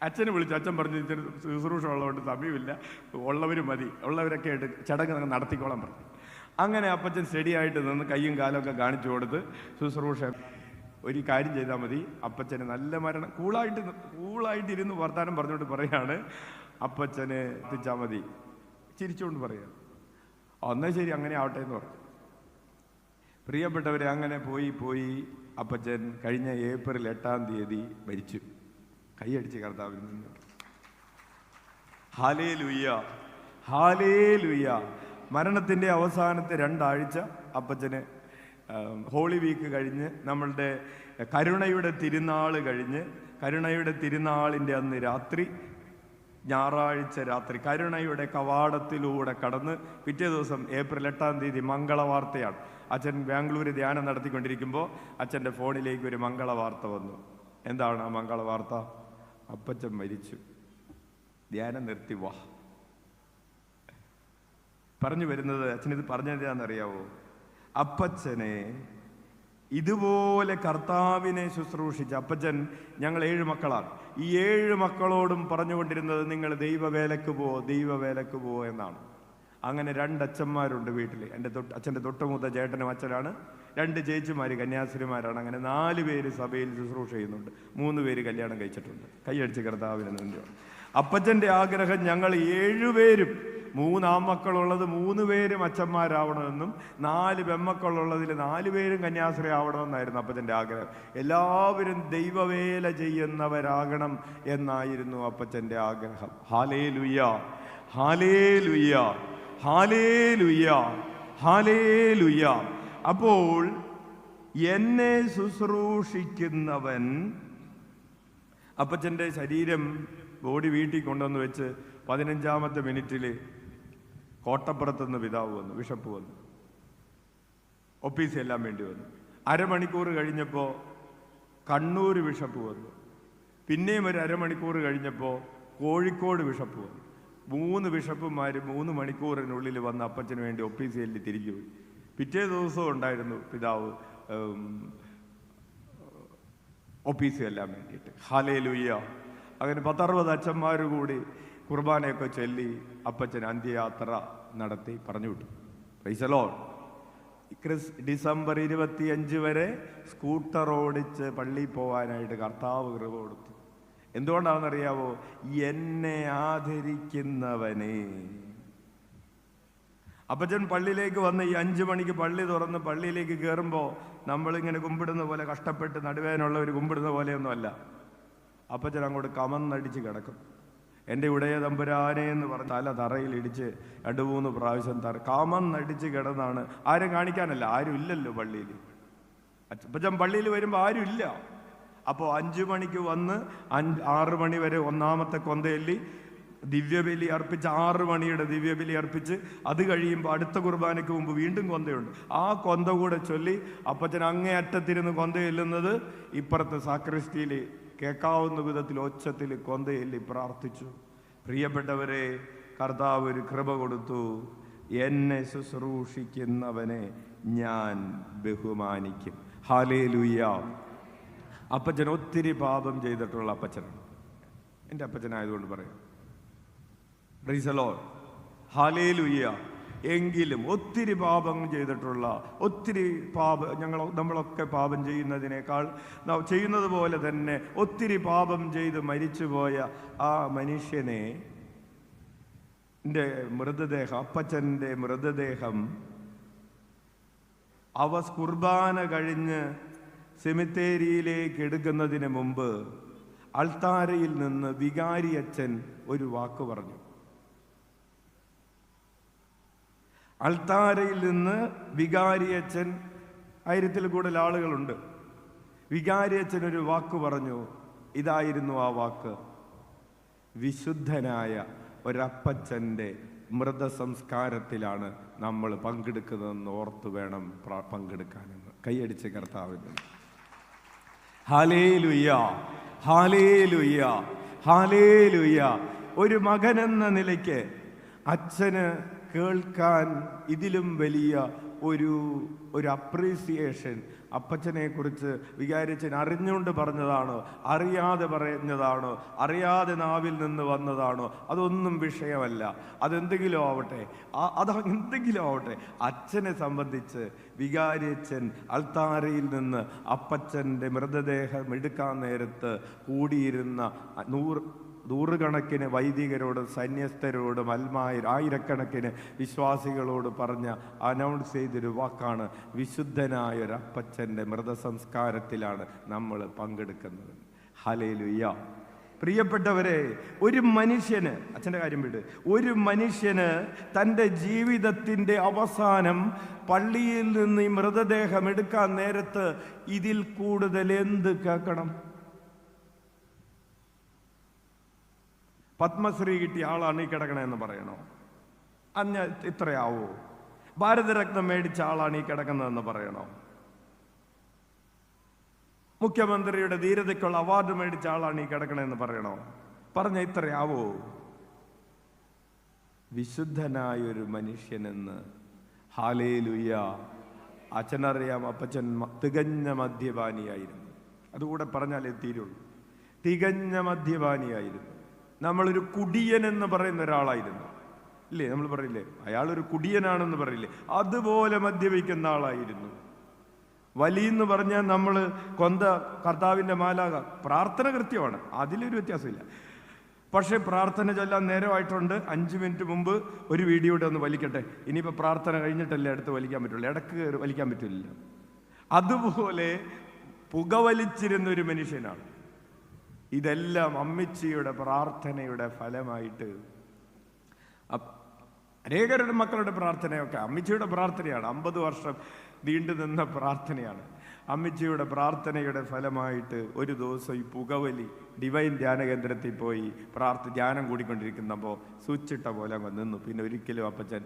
അച്ഛനെ വിളിച്ചു. അച്ഛൻ പറഞ്ഞു, ശുശ്രൂഷ ഉള്ളതുകൊണ്ട് സമയമില്ല, ഉള്ളവർ മതി, ഉള്ളവരൊക്കെ ആയിട്ട് ചടങ്ങ് നടത്തിക്കോളാൻ പറഞ്ഞു. അങ്ങനെ അപ്പച്ചൻ സ്റ്റഡിയായിട്ട് നിന്ന് കയ്യും കാലമൊക്കെ കാണിച്ചു കൊടുത്ത് ശുശ്രൂഷ. ഒരു കാര്യം ചെയ്താൽ മതി, അപ്പച്ചന് നല്ല മരണം. കൂളായിട്ടിരുന്ന് വർത്താനം പറഞ്ഞുകൊണ്ട് പറയാണ്, അപ്പച്ചന് എത്തിച്ചാൽ മതി. ചിരിച്ചുകൊണ്ട് പറയാം, എന്നാൽ ശരി, അങ്ങനെ ആവട്ടെ എന്ന് പറഞ്ഞു. പ്രിയപ്പെട്ടവരെ, അങ്ങനെ പോയി അപ്പച്ചൻ കഴിഞ്ഞ ഏപ്രിൽ 8-ാം തീയതി മരിച്ചു. കൈയടിച്ച് കർത്താവിൽ നിന്ന് ഹല്ലേലൂയ, ഹല്ലേലൂയ. മരണത്തിൻ്റെ അവസാനത്തെ 2 ആഴ്ച അപ്പച്ചന് ഹോളി വീക്ക് കഴിഞ്ഞ്, നമ്മളുടെ കരുണയുടെ തിരുനാൾ കഴിഞ്ഞ്, കരുണയുടെ തിരുനാളിൻ്റെ അന്ന് രാത്രി, ഞായറാഴ്ച രാത്രി കരുണയുടെ കവാടത്തിലൂടെ കടന്ന് പിറ്റേ ദിവസം ഏപ്രിൽ 8-ാം തീയതി മംഗളവാർത്തയാണ്. അച്ഛൻ ബാംഗ്ലൂർ ധ്യാനം നടത്തിക്കൊണ്ടിരിക്കുമ്പോൾ അച്ഛൻ്റെ ഫോണിലേക്ക് ഒരു മംഗളവാർത്ത വന്നു. എന്താണ് ആ മംഗളവാർത്ത? അപ്പച്ചൻ മരിച്ചു. ധ്യാനം നിർത്തി വാ. പറഞ്ഞു വരുന്നത്, അച്ഛനിത് പറഞ്ഞതാണെന്നറിയാവോ? അപ്പച്ചനെ ഇതുപോലെ കർത്താവിനെ ശുശ്രൂഷിച്ച അപ്പച്ചൻ, ഞങ്ങൾ 7 മക്കളാണ്. ഈ 7 മക്കളോടും പറഞ്ഞുകൊണ്ടിരുന്നത് നിങ്ങൾ ദൈവവേലക്ക് പോ എന്നാണ്. അങ്ങനെ 2 അച്ഛന്മാരുണ്ട് വീട്ടിൽ. അച്ഛൻ്റെ തൊട്ടുമൂത്ത ചേട്ടനും അച്ഛനാണ്. 2 ചേച്ചിമാർ കന്യാസ്ത്രീമാരാണ്. അങ്ങനെ 4 പേര് സഭയിൽ ശുശ്രൂഷ ചെയ്യുന്നുണ്ട്. 3 പേര് കല്യാണം കഴിച്ചിട്ടുണ്ട്. കൈയടിച്ച് കർത്താവിന് നന്ദിയാണ്. അപ്പച്ചൻ്റെ ആഗ്രഹം ഞങ്ങൾ 7 പേരും, 3 ആൺമക്കളുള്ളത് 3 പേരും അച്ഛന്മാരാവണമെന്നും 4 പെൺമക്കളുള്ളതിൽ 4 പേരും കന്യാസ്ത്രീ ആവണമെന്നായിരുന്നു അപ്പച്ചൻ്റെ ആഗ്രഹം. എല്ലാവരും ദൈവവേല ചെയ്യുന്നവരാകണം എന്നായിരുന്നു അപ്പച്ചൻ്റെ ആഗ്രഹം. Hallelujah, hallelujah, hallelujah, hallelujah. അപ്പോൾ എന്നെ ശുശ്രൂഷിക്കുന്നവൻ, അപ്പച്ചൻ്റെ ശരീരം ബോഡി വീട്ടിൽ കൊണ്ടുവന്ന് വെച്ച് 15ാമത്തെ മിനിറ്റിൽ കോട്ടപ്പുറത്തുനിന്ന് പിതാവ് വന്നു, ബിഷപ്പ് വന്നു, ഒപ്പീസ് എല്ലാം വേണ്ടി വന്നു. അരമണിക്കൂർ കഴിഞ്ഞപ്പോൾ കണ്ണൂർ ബിഷപ്പ് വന്നു. പിന്നെയും ഒരു അരമണിക്കൂർ കഴിഞ്ഞപ്പോൾ കോഴിക്കോട് ബിഷപ്പ് വന്നു. 3 ബിഷപ്പുമാർ 3 മണിക്കൂറിനുള്ളിൽ വന്ന് അപ്പച്ചന് വേണ്ടി ഒപ്പീസ് എല്ലി തിരികെ പോയി. പിറ്റേ ദിവസവും ഉണ്ടായിരുന്നു പിതാവ് ഒപ്പീസ് എല്ലാം വേണ്ടിയിട്ട്. ഹല്ലേലൂയ. അങ്ങനെ 10-60 അച്ഛന്മാർ കൂടി കുർബാനയൊക്കെ ചൊല്ലി അപ്പച്ചൻ അന്ത്യയാത്ര നടത്തി പറഞ്ഞു വിട്ടു. Price the Lord. ഡിസംബർ 25 വരെ സ്കൂട്ടർ ഓടിച്ച് പള്ളിയിൽ പോകാനായിട്ട് കർത്താവ് കൃപ കൊടുത്തു. എന്തുകൊണ്ടാണെന്നറിയാവോ? എന്നെ ആദരിക്കുന്നവനെ. അപ്പച്ചൻ പള്ളിയിലേക്ക് വന്ന് ഈ 5 മണിക്ക് പള്ളി തുറന്ന് പള്ളിയിലേക്ക് കയറുമ്പോൾ നമ്മളിങ്ങനെ കുമ്പിടുന്ന പോലെ, കഷ്ടപ്പെട്ട് നടുവേനുള്ളവർ കുമ്പിടുന്ന പോലെയൊന്നുമല്ല. അപ്പച്ചൻ അങ്ങോട്ട് കമന്നടിച്ച് കിടക്കും. എൻ്റെ ഉടയ തമ്പുരാനെ എന്ന് പറഞ്ഞ് തല തറയിലിടിച്ച് 2-3 പ്രാവശ്യം കമന്നടിച്ച് കിടന്നാണ്. ആരും കാണിക്കാനല്ല, ആരും ഇല്ലല്ലോ പള്ളിയിൽ. അപ്പച്ചൻ പള്ളിയിൽ വരുമ്പോൾ ആരും ഇല്ല. അപ്പോൾ 5 മണിക്ക് വന്ന് 6 മണി വരെ 1ാമത്തെ കൊന്തയല്ലി ദിവ്യബലി അർപ്പിച്ച് 6 മണിയുടെ ദിവ്യബലി അർപ്പിച്ച് അത് കഴിയുമ്പോൾ അടുത്ത കുർബാനയ്ക്ക് മുമ്പ് വീണ്ടും കൊന്തയുണ്ട്. ആ കൊന്ത കൂടെ ചൊല്ലി അപ്പച്ചൻ അങ്ങേ അറ്റത്തിരുന്ന് കൊന്ത ചെല്ലുന്നത് ഇപ്പുറത്തെ സാക്രിസ്റ്റിയിൽ കേൾക്കാവുന്ന വിധത്തിൽ ഒച്ചത്തിൽ കൊന്തയല്ലി പ്രാർത്ഥിച്ചു. പ്രിയപ്പെട്ടവരെ, കർത്താവ് ഒരു കൃപ കൊടുത്തു. എന്നെ ശുശ്രൂഷിക്കുന്നവനെ ഞാൻ ബഹുമാനിക്കും. ഹല്ലേലൂയ. അപ്പച്ചൻ ഒത്തിരി പാപം ചെയ്തിട്ടുള്ള അപ്പച്ചനാണ്. എൻ്റെ അപ്പച്ചനായതുകൊണ്ട് പറയാം. Price the Lord. ഹല്ലേലൂയ. എങ്കിലും ഒത്തിരി പാപം ചെയ്തിട്ടുള്ള, ഒത്തിരി നമ്മളൊക്കെ പാപം ചെയ്യുന്നതിനേക്കാൾ ചെയ്യുന്നത് പോലെ തന്നെ ഒത്തിരി പാപം ചെയ്ത് മരിച്ചുപോയ ആ മനുഷ്യനെ മൃതദേഹം, അപ്പച്ചൻ്റെ മൃതദേഹം കുർബാന കഴിഞ്ഞ് സെമിത്തേരിയിലേക്ക് എടുക്കുന്നതിന് മുമ്പ് അൾത്താരയിൽ നിന്ന് വികാരി അച്ഛൻ ഒരു വാക്ക് പറഞ്ഞു. അൾത്താരയിൽ നിന്ന് വികാരി അച്ഛൻ, 1000-ൽ കൂടുതൽ ആളുകളുണ്ട്, വികാരി അച്ഛൻ ഒരു വാക്ക് പറഞ്ഞു. ഇതായിരുന്നു ആ വാക്ക്: വിശുദ്ധനായ ഒരപ്പച്ചൻ്റെ മൃതസംസ്കാരത്തിലാണ് നമ്മൾ പങ്കെടുക്കുന്നതെന്ന് ഓർത്ത് വേണം പങ്കെടുക്കാനെന്ന്. കൈയടിച്ച് കർത്താവിന് ഹല്ലേലൂയ, ഹല്ലേലൂയ, ഹല്ലേലൂയ. ഒരു മകനെന്ന നിലയ്ക്ക് അച്ഛന് കേൾക്കാൻ ഇതിലും വലിയ ഒരു അപ്രീസിയേഷൻ അപ്പച്ചനെ കുറിച്ച് വികാരിച്ചൻ അറിഞ്ഞുകൊണ്ട് പറഞ്ഞതാണോ, അറിയാതെ പറഞ്ഞതാണോ, അറിയാതെ നാവിൽ നിന്ന് വന്നതാണോ, അതൊന്നും വിഷയമല്ല. അതെന്തെങ്കിലും ആവട്ടെ, അച്ഛനെ സംബന്ധിച്ച് വികാരിച്ചൻ അൾത്താരയിൽ നിന്ന് അപ്പച്ചൻ്റെ മൃതദേഹം എടുക്കാൻ നേരത്ത് കൂടിയിരുന്ന നൂറുകണക്കിന് വൈദികരോടും സന്യസ്തരോടും ആയിരക്കണക്കിന് വിശ്വാസികളോട് അനൗൺസ് ചെയ്തൊരു വാക്കാണ്: വിശുദ്ധനായൊരപ്പച്ചൻ്റെ മൃതസംസ്കാരത്തിലാണ് നമ്മൾ പങ്കെടുക്കുന്നത്. ഹല്ലേലൂയ. പ്രിയപ്പെട്ടവരെ, ഒരു മനുഷ്യന്, അച്ഛൻ്റെ കാര്യം വിട്, ഒരു മനുഷ്യന് തൻ്റെ ജീവിതത്തിൻ്റെ അവസാനം പള്ളിയിൽ നിന്ന് ഈ മൃതദേഹം എടുക്കാൻ നേരത്ത് ഇതിൽ കൂടുതൽ എന്ത് കേൾക്കണം? പത്മശ്രീ കിട്ടിയ ആളാണ് ഈ കിടക്കണമെന്ന് പറയണോ? അന്ന് ഇത്രയാവോ? ഭാരതരത്നം മേടിച്ച ആളാണ് ഈ കിടക്കുന്നതെന്ന് പറയണോ? മുഖ്യമന്ത്രിയുടെ ധീരതയ്ക്കുള്ള അവാർഡ് മേടിച്ച ആളാണ് ഈ കിടക്കണമെന്ന് പറയണോ? പറഞ്ഞ ഇത്രയാവോ? വിശുദ്ധനായൊരു മനുഷ്യനെന്ന്. ഹല്ലേലൂയ, അച്ഛനറിയാം, അപ്പച്ചൻ തികഞ്ഞ മദ്യപാനിയായിരുന്നു. അതുകൂടെ പറഞ്ഞാലേ തീരുള്ളൂ. തികഞ്ഞ മദ്യപാനിയായിരുന്നു. നമ്മളൊരു കുടിയൻ എന്ന് പറയുന്ന ഒരാളായിരുന്നു, ഇല്ലേ? നമ്മൾ പറയില്ലേ അയാളൊരു കുടിയനാണെന്ന് പറയില്ലേ? അതുപോലെ മദ്യപിക്കുന്ന ആളായിരുന്നു. വലിയെന്ന് പറഞ്ഞാൽ നമ്മൾ കൊന്ത കർത്താവിൻ്റെ മാലാക, പ്രാർത്ഥന കൃത്യമാണ്, അതിലൊരു വ്യത്യാസമില്ല. പക്ഷേ പ്രാർത്ഥന ചൊല്ലാൻ നേരമായിട്ടുണ്ട്, 5 മിനിറ്റ് മുമ്പ് ഒരു വീഡിയോയുടെ ഒന്ന് വലിക്കട്ടെ, ഇനിയിപ്പോൾ പ്രാർത്ഥന കഴിഞ്ഞിട്ടല്ലേ അടുത്ത് വലിക്കാൻ പറ്റുള്ളൂ, ഇടക്ക് വലിക്കാൻ പറ്റില്ല. അതുപോലെ പുകവലിച്ചിരുന്ന ഒരു മനുഷ്യനാണ്. ഇതെല്ലാം അമ്മച്ചിയുടെ പ്രാർത്ഥനയുടെ ഫലമായിട്ട് അനേകരുടെ മക്കളുടെ പ്രാർത്ഥനയൊക്കെ അമ്മച്ചിയുടെ പ്രാർത്ഥനയാണ്. 50 വർഷം നീണ്ടു നിന്ന പ്രാർത്ഥനയാണ്. അമ്മച്ചിയുടെ പ്രാർത്ഥനയുടെ ഫലമായിട്ട് ഒരു ദിവസം ഈ പുകവലി ഡിവൈൻ ധ്യാന കേന്ദ്രത്തിൽ പോയി ധ്യാനം കൂടിക്കൊണ്ടിരിക്കുന്നപ്പോൾ സ്വിച്ചിട്ട പോലെ നിന്നു. പിന്നെ ഒരിക്കലും അപ്പച്ചൻ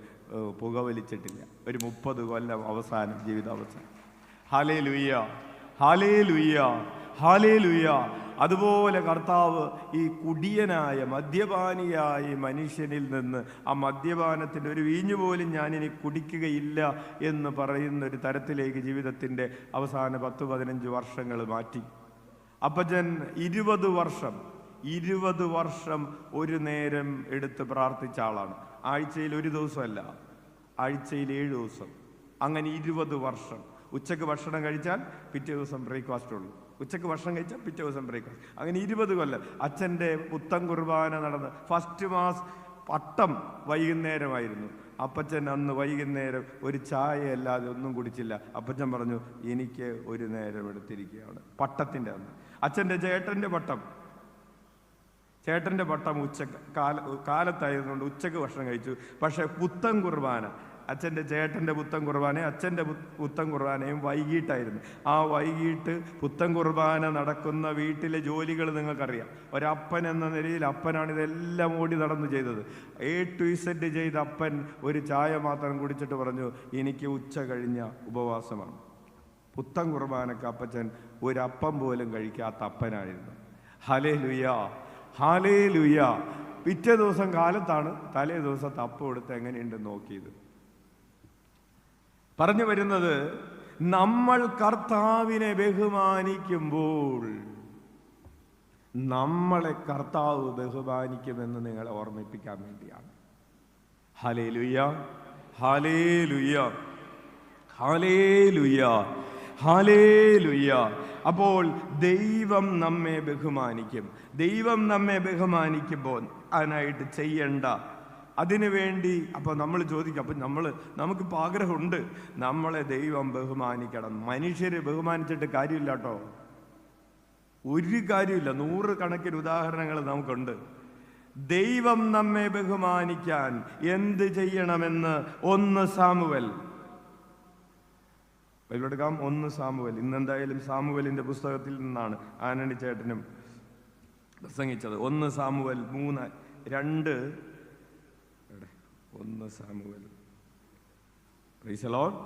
പുകവലിച്ചിട്ടില്ല. ഒരു 30 കൊല്ലം അവസാനം, ജീവിതാവസാനം. Hallelujah, hallelujah, hallelujah. അതുപോലെ കർത്താവ് ഈ കുടിയനായ മദ്യപാനിയായ മനുഷ്യനിൽ നിന്ന് ആ മദ്യപാനത്തിൻ്റെ ഒരു വീഞ്ഞു പോലും ഞാനിനി കുടിക്കുകയില്ല എന്ന് പറയുന്ന ഒരു തരത്തിലേക്ക് ജീവിതത്തിൻ്റെ അവസാന 10-15 വർഷങ്ങൾ മാറ്റി. അപ്പച്ചൻ 20 വർഷം ഒരു നേരം എടുത്ത് പ്രാർത്ഥിച്ച ആളാണ്. ആഴ്ചയിൽ ഒരു ദിവസമല്ല, ആഴ്ചയിൽ 7 ദിവസം, അങ്ങനെ 20 വർഷം. ഉച്ചക്ക് ഭക്ഷണം കഴിച്ചാൽ പിറ്റേ ദിവസം ബ്രേക്ക്ഫാസ്റ്റ് ഉള്ളൂ, ഉച്ചക്ക് ഭക്ഷണം കഴിച്ചാൽ പിറ്റേ ദിവസം ബ്രേക്ക്ഫാസ്റ്റ്. അങ്ങനെ 20 കൊല്ലം. അച്ഛൻ്റെ പുത്തൻ കുർബാന നടന്ന് ഫസ്റ്റ് മാസ് പട്ടം വൈകുന്നേരമായിരുന്നു. അപ്പച്ചൻ അന്ന് വൈകുന്നേരം ഒരു ചായ അല്ലാതെ ഒന്നും കുടിച്ചില്ല. അപ്പച്ചൻ പറഞ്ഞു, എനിക്ക് ഒരു നേരം എടുത്തിരിക്കുകയാണ്. പട്ടത്തിൻ്റെ അന്ന് അച്ഛൻ്റെ ചേട്ടൻ്റെ പട്ടം കാലത്തായതുകൊണ്ട് ഉച്ചക്ക് ഭക്ഷണം കഴിച്ചു. പക്ഷേ പുത്തൻ കുർബാന, അച്ഛൻ്റെ ചേട്ടൻ്റെ പുത്തൻ കുർബാനയും അച്ഛൻ്റെ പുത്തൻ കുർബാനയും വൈകിട്ടായിരുന്നു. ആ വൈകിട്ട് പുത്തൻ കുർബാന നടക്കുന്ന വീട്ടിലെ ജോലികൾ നിങ്ങൾക്കറിയാം. ഒരപ്പൻ എന്ന നിലയിൽ അപ്പനാണ് ഇതെല്ലാം ഓടി നടന്നു ചെയ്തത്. A to Z ചെയ്ത അപ്പൻ ഒരു ചായ മാത്രം കുടിച്ചിട്ട് പറഞ്ഞു, എനിക്ക് ഉച്ച കഴിഞ്ഞ ഉപവാസമാണ്. പുത്തൻ കുർബാനക്ക് അപ്പച്ചൻ ഒരപ്പം പോലും കഴിക്കാത്ത അപ്പനായിരുന്നു. Hallelujah, hallelujah. പിറ്റേ ദിവസം കാലത്താണ് തലേ ദിവസത്തെ അപ്പം എടുത്ത് എങ്ങനെയുണ്ടെന്ന് നോക്കിയത്. പറഞ്ഞു വരുന്നത്, നമ്മൾ കർത്താവിനെ ബഹുമാനിക്കുമ്പോൾ നമ്മളെ കർത്താവ് ബഹുമാനിക്കുമെന്ന് നിങ്ങളെ ഓർമ്മിപ്പിക്കാൻ വേണ്ടിയാണ്. Hallelujah, hallelujah, hallelujah, hallelujah. അപ്പോൾ ദൈവം നമ്മെ ബഹുമാനിക്കും. ദൈവം നമ്മെ ബഹുമാനിക്കുമ്പോൾ അതിനായിട്ട് ചെയ്യേണ്ട, അതിനുവേണ്ടി അപ്പോൾ നമ്മൾ ചോദിക്കും, അപ്പം നമുക്കിപ്പോൾ ആഗ്രഹമുണ്ട് നമ്മളെ ദൈവം ബഹുമാനിക്കണം. മനുഷ്യരെ ബഹുമാനിച്ചിട്ട് കാര്യമില്ല കേട്ടോ, ഒരു കാര്യമില്ല. 100 കണക്കിന് ഉദാഹരണങ്ങൾ നമുക്കുണ്ട്. ദൈവം നമ്മെ ബഹുമാനിക്കാൻ എന്ത് ചെയ്യണമെന്ന് 1 സാമുവേൽ ബൈബിളെടുക്കാം. 1 സാമുവേൽ. ഇന്നെന്തായാലും സാമുവേലിൻ്റെ പുസ്തകത്തിൽ നിന്നാണ് ആനണി ചേട്ടനും പ്രസംഗിച്ചത്. 1 Samuel 3:2. 1 Samuel. Price the Lord.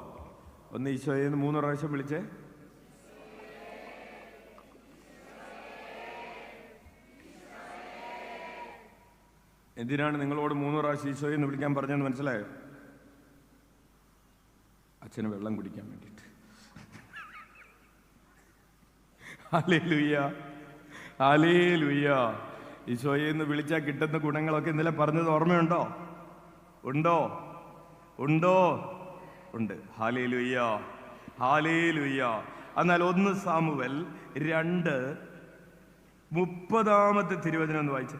ഒന്ന് ഈശോയെ 3 പ്രാവശ്യം വിളിച്ചേ. എന്തിനാണ് നിങ്ങളോട് 3 പ്രാവശ്യം ഈശോയെ എന്ന് വിളിക്കാൻ പറഞ്ഞതെന്ന് മനസ്സിലായോ? അച്ഛന് വെള്ളം കുടിക്കാൻ വേണ്ടിയിട്ട്. Hallelujah, hallelujah. ഈശോയെ എന്ന് വിളിച്ചാൽ കിട്ടുന്ന ഗുണങ്ങളൊക്കെ ഇന്നലെ പറഞ്ഞത് ഓർമ്മയുണ്ടോ? ഉണ്ടോ? ഉണ്ട്. Hallelujah, hallelujah. എന്നാൽ 1 സാമുവേൽ 2:30 തിരുവചനം ഒന്ന് വായിച്ചേ.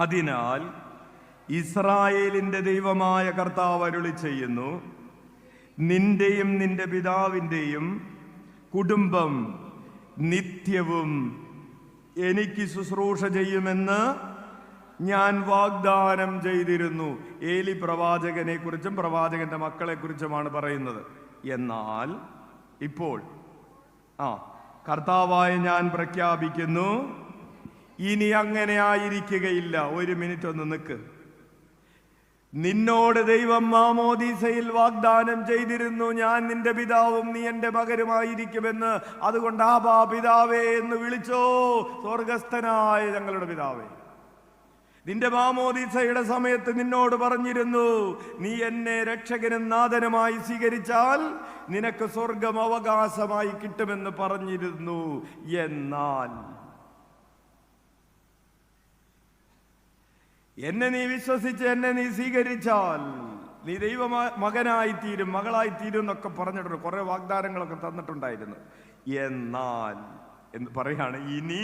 അതിനാൽ ഇസ്രായേലിന്റെ ദൈവമായ കർത്താവ് അരുളി ചെയ്യുന്നു, നിന്റെയും നിന്റെ പിതാവിൻ്റെയും കുടുംബം നിത്യവും എനിക്ക് ശുശ്രൂഷ ചെയ്യുമെന്ന് ഞാൻ വാഗ്ദാനം ചെയ്തിരുന്നു. ഏലി പ്രവാചകനെ കുറിച്ചും പ്രവാചകന്റെ മക്കളെ കുറിച്ചുമാണ് പറയുന്നത്. എന്നാൽ ഇപ്പോൾ കർത്താവായ ഞാൻ പ്രഖ്യാപിക്കുന്നു, ഇനി അങ്ങനെ ആയിരിക്കുകയില്ല. 1 മിനിറ്റ് ഒന്ന് നിൽക്ക്. നിന്നോട് ദൈവം മാമോദീസയിൽ വാഗ്ദാനം ചെയ്തിരുന്നു, ഞാൻ നിന്റെ പിതാവും നീ എൻ്റെ മകനുമായിരിക്കുമെന്ന്. അതുകൊണ്ട് ആബാ പിതാവേ എന്ന് വിളിച്ചോ, സ്വർഗസ്ഥനായ ഞങ്ങളുടെ പിതാവേ. നിന്റെ മാമോദീസയുടെ സമയത്ത് നിന്നോട് പറഞ്ഞിരുന്നു, നീ എന്നെ രക്ഷകനും നാഥനുമായി സ്വീകരിച്ചാൽ നിനക്ക് സ്വർഗം അവകാശമായി കിട്ടുമെന്ന് പറഞ്ഞിരുന്നു. എന്നാൽ എന്നെ നീ വിശ്വസിച്ച് എന്നെ നീ സ്വീകരിച്ചാൽ നീ ദൈവ മകനായിത്തീരും, മകളായിത്തീരും എന്നൊക്കെ പറഞ്ഞിട്ടുണ്ട്. കുറെ വാഗ്ദാനങ്ങളൊക്കെ തന്നിട്ടുണ്ടായിരുന്നു. എന്നാൽ എന്ന് പറയാണ്, ഇനി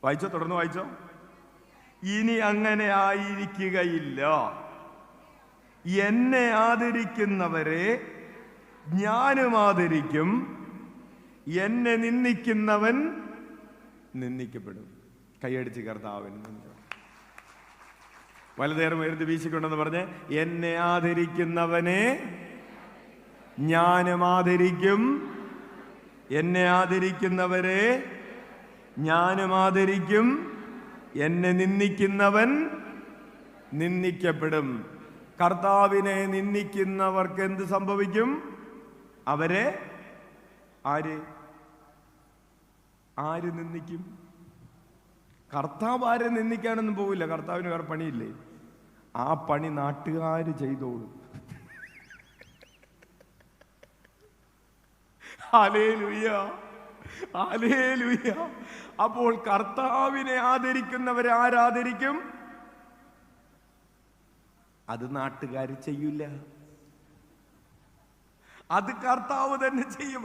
വായിച്ചോ, തുടർന്ന് വായിച്ചോ. ഇനി അങ്ങനെ ആയിരിക്കുകയില്ല. എന്നെ ആദരിക്കുന്നവരെ ഞാനും ആദരിക്കും, എന്നെ നിന്ദിക്കുന്നവൻ നിന്ദിക്കപ്പെടും. കൈയടിച്ച് കർത്താവിന് വലതേരം ഉയർത്തി വീശിക്കൊണ്ടെന്ന് പറഞ്ഞ്, എന്നെ ആദരിക്കുന്നവനെ ഞാനും ആദരിക്കും, എന്നെ ആദരിക്കുന്നവരെ ഞാനും ആദരിക്കും, എന്നെ നിന്ദിക്കുന്നവൻ നിന്ദിക്കപ്പെടും. കർത്താവിനെ നിന്ദിക്കുന്നവർക്ക് എന്ത് സംഭവിക്കും? അവരെ ആര് നിന്ദിക്കും? കർത്താവ് ആരെ നിന്ദിക്കാനൊന്നും പോവില്ല. കർത്താവിന് വേറെ പണിയില്ലേ? ആ പണി നാട്ടുകാർ ചെയ്തോളും. Hallelujah, hallelujah. അപ്പോൾ കർത്താവിനെ ആദരിക്കുന്നവരെ ആരാദരിക്കും? അത് നാട്ടുകാർ ചെയ്യൂല, അത് കർത്താവ് തന്നെ ചെയ്യും.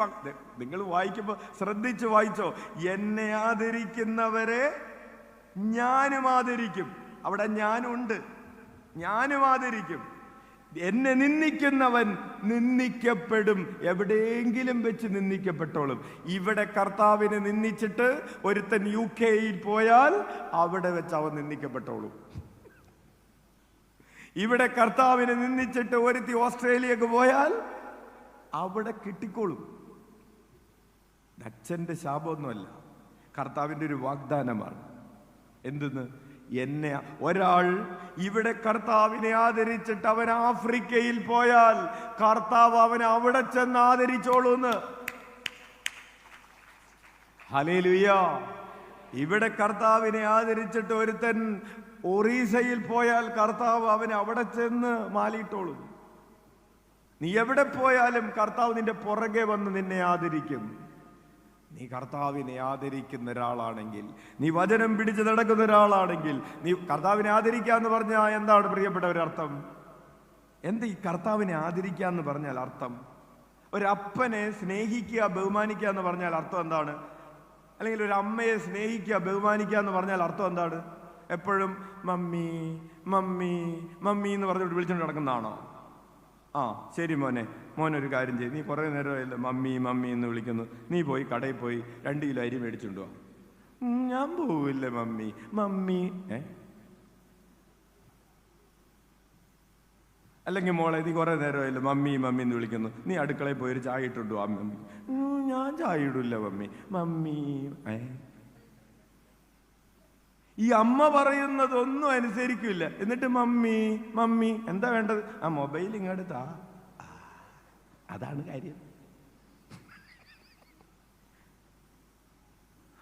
നിങ്ങൾ വായിക്കുമ്പോ ശ്രദ്ധിച്ച് വായിച്ചോ. എന്നെ ആദരിക്കുന്നവരെ ഞാനും ആദരിക്കും. അവിടെ ഞാനുണ്ട്, ഞാനും ആദരിക്കും. എന്നെ നിന്ദിക്കുന്നവൻ നിന്ദിക്കപ്പെടും. എവിടെയെങ്കിലും വെച്ച് നിന്ദിക്കപ്പെട്ടോളും. ഇവിടെ കർത്താവിനെ നിന്ദിച്ചിട്ട് ഒരുത്തൻ UK പോയാൽ അവിടെ വെച്ച് അവൻ നിന്ദിക്കപ്പെട്ടോളും. ഇവിടെ കർത്താവിനെ നിന്ദിച്ചിട്ട് ഒരുത്തി ഓസ്ട്രേലിയക്ക് പോയാൽ അവിടെ കിട്ടിക്കോളും. അച്ഛൻ്റെ ശാപമൊന്നുമല്ല, കർത്താവിൻ്റെ ഒരു വാഗ്ദാനമാണ്. എന്തെന്ന്? എന്നെ ഒരാൾ ഇവിടെ കർത്താവിനെ ആദരിച്ചിട്ട് അവൻ ആഫ്രിക്കയിൽ പോയാൽ കർത്താവ് അവനെ അവിടെ ചെന്ന് ആദരിച്ചോളൂന്ന്. ഹല്ലേലൂയ. ഇവിടെ കർത്താവിനെ ആദരിച്ചിട്ട് ഒരുത്തൻ ഒറീസയിൽ പോയാൽ കർത്താവ് അവനെ അവിടെ ചെന്ന് മാലിയിട്ടോളും. നീ എവിടെ പോയാലും കർത്താവ് നിന്റെ പുറകെ വന്ന് നിന്നെ ആദരിക്കും. നീ കർത്താവിനെ ആദരിക്കുന്ന ഒരാളാണെങ്കിൽ, നീ വചനം പിടിച്ച് നടക്കുന്ന ഒരാളാണെങ്കിൽ, നീ കർത്താവിനെ ആദരിക്കുക എന്ന് പറഞ്ഞാൽ എന്താണ് പ്രിയപ്പെട്ടവരർത്ഥം? എന്ത് ഈ കർത്താവിനെ ആദരിക്കുക എന്ന് പറഞ്ഞാൽ അർത്ഥം? ഒരപ്പനെ സ്നേഹിക്കുക, ബഹുമാനിക്കുക എന്ന് പറഞ്ഞാൽ അർത്ഥം എന്താണ്? അല്ലെങ്കിൽ ഒരു അമ്മയെ സ്നേഹിക്കുക, ബഹുമാനിക്കുക എന്ന് പറഞ്ഞാൽ അർത്ഥം എന്താണ്? എപ്പോഴും മമ്മി മമ്മി മമ്മി എന്ന് പറഞ്ഞിട്ട് വിളിച്ചുകൊണ്ട് നടക്കുന്നതാണോ? ആ ശരി മോനെ, മോനൊരു കാര്യം ചെയ്യും, നീ കുറേ നേരമല്ല മമ്മി മമ്മി എന്ന് വിളിക്കുന്നു, നീ പോയി കടയിൽ പോയി 2 കിലോ അരി മേടിച്ചുകൊണ്ടു വാ. ഞാൻ പോവില്ല മമ്മി മമ്മി. അല്ലെങ്കിൽ മോളെ നീ കുറേ നേരമല്ല മമ്മി മമ്മി എന്ന് വിളിക്കുന്നു, നീ അടുക്കളയിൽ പോയി ഒരു ചായ ഇട്ടുണ്ടു ആ മമ്മി. ഞാൻ ചായ ഇടില്ല മമ്മി മമ്മി. ഈ അമ്മ പറയുന്നതൊന്നും അനുസരിക്കില്ല. എന്നിട്ട് മമ്മി മമ്മി. എന്താ വേണ്ടത്? ആ മൊബൈൽ ഇങ്ങോട്ട് താ. അതാണ് കാര്യം.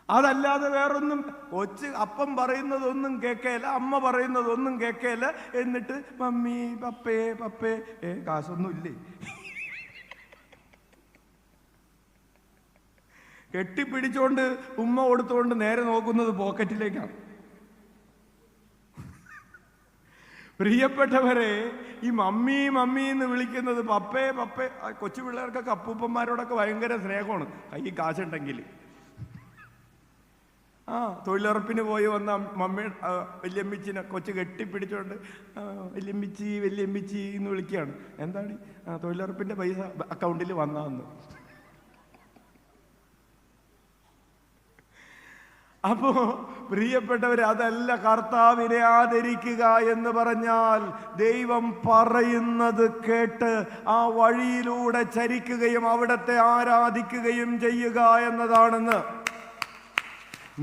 അതല്ലാതെ വേറൊന്നും. കൊച്ച് അപ്പം പറയുന്നതൊന്നും കേൾക്കയില്ല, അമ്മ പറയുന്നതൊന്നും കേൾക്കയില്ല. എന്നിട്ട് മമ്മി പപ്പേ പപ്പേ. കാശൊന്നും ഇല്ലേ? കെട്ടിപ്പിടിച്ചോണ്ട് ഉമ്മ കൊടുത്തുകൊണ്ട് നേരെ നോക്കുന്നത് പോക്കറ്റിലേക്കാണ്. പ്രിയപ്പെട്ടവരെ, ഈ മമ്മി മമ്മി എന്ന് വിളിക്കുന്നത് പപ്പേ പപ്പേ. കൊച്ചു പിള്ളേർക്കൊക്കെ അപ്പൂപ്പന്മാരോടൊക്കെ ഭയങ്കര സ്നേഹമാണ്, കൈ കാശുണ്ടെങ്കിൽ. തൊഴിലുറപ്പിന് പോയി വന്ന മമ്മി വല്യമ്മിച്ചിനെ കൊച്ചു കെട്ടിപ്പിടിച്ചോണ്ട് വല്യമ്മിച്ചി വല്യമ്മിച്ചി എന്ന് വിളിക്കുകയാണ്. എന്താണ്? തൊഴിലുറപ്പിന്റെ പൈസ അക്കൗണ്ടിൽ വന്നാന്ന്. അപ്പോ പ്രിയപ്പെട്ടവരെ, അതല്ല കർത്താവിനെ ആദരിക്കുക എന്ന് പറഞ്ഞാൽ. ദൈവം പറയുന്നത് കേട്ട് ആ വഴിയിലൂടെ ചരിക്കുകയും അവിടത്തെ ആരാധിക്കുകയും ചെയ്യുക എന്നതാണെന്ന്.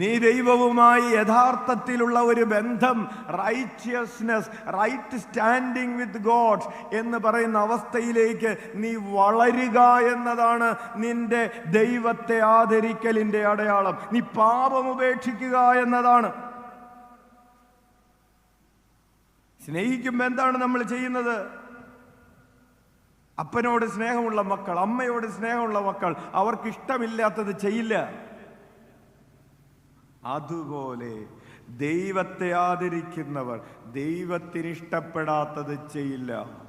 നീ ദൈവവുമായി യഥാർത്ഥത്തിലുള്ള ഒരു ബന്ധം, righteousness, right standing with God എന്ന് പറയുന്ന അവസ്ഥയിലേക്ക് നീ വളരുക എന്നതാണ് നിന്റെ ദൈവത്തെ ആദരിക്കലിന്റെ അടയാളം. നീ പാപം ഉപേക്ഷിക്കുക എന്നതാണ്. സ്നേഹിക്കുമ്പോൾ എന്താണ് നമ്മൾ ചെയ്യുന്നത്? അപ്പനോട് സ്നേഹമുള്ള മക്കൾ, അമ്മയോട് സ്നേഹമുള്ള മക്കൾ അവർക്ക് ഇഷ്ടമില്ലാത്തത് ചെയ്യില്ല. അതുപോലെ ദൈവത്തെ ആദരിക്കുന്നവർ ദൈവത്തിന് ഇഷ്ടപ്പെടാത്തത് ചെയ്യില്ല.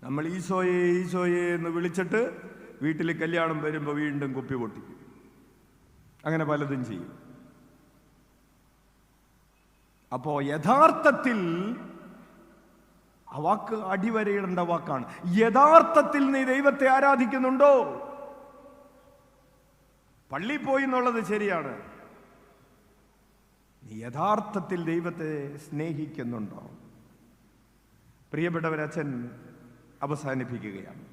നമ്മൾ ഈശോയെ ഈശോയെ എന്ന് വിളിച്ചിട്ട് വീട്ടിൽ കല്യാണം വരുമ്പോൾ വീണ്ടും കുപ്പി പൊട്ടിക്കും. അങ്ങനെ പലതും ചെയ്യും. അപ്പോ യഥാർത്ഥത്തിൽ ആ വാക്ക് അടിവരയിടേണ്ട വാക്കാണ്. യഥാർത്ഥത്തിൽ നീ ദൈവത്തെ ആരാധിക്കുന്നുണ്ടോ? പള്ളി പോയി എന്നുള്ളത് ശരിയാണ്. നീ യഥാർത്ഥത്തിൽ ദൈവത്തെ സ്നേഹിക്കുന്നുണ്ടോ? പ്രിയപ്പെട്ടവരച്ഛൻ അവസാനിപ്പിക്കുകയാണ്.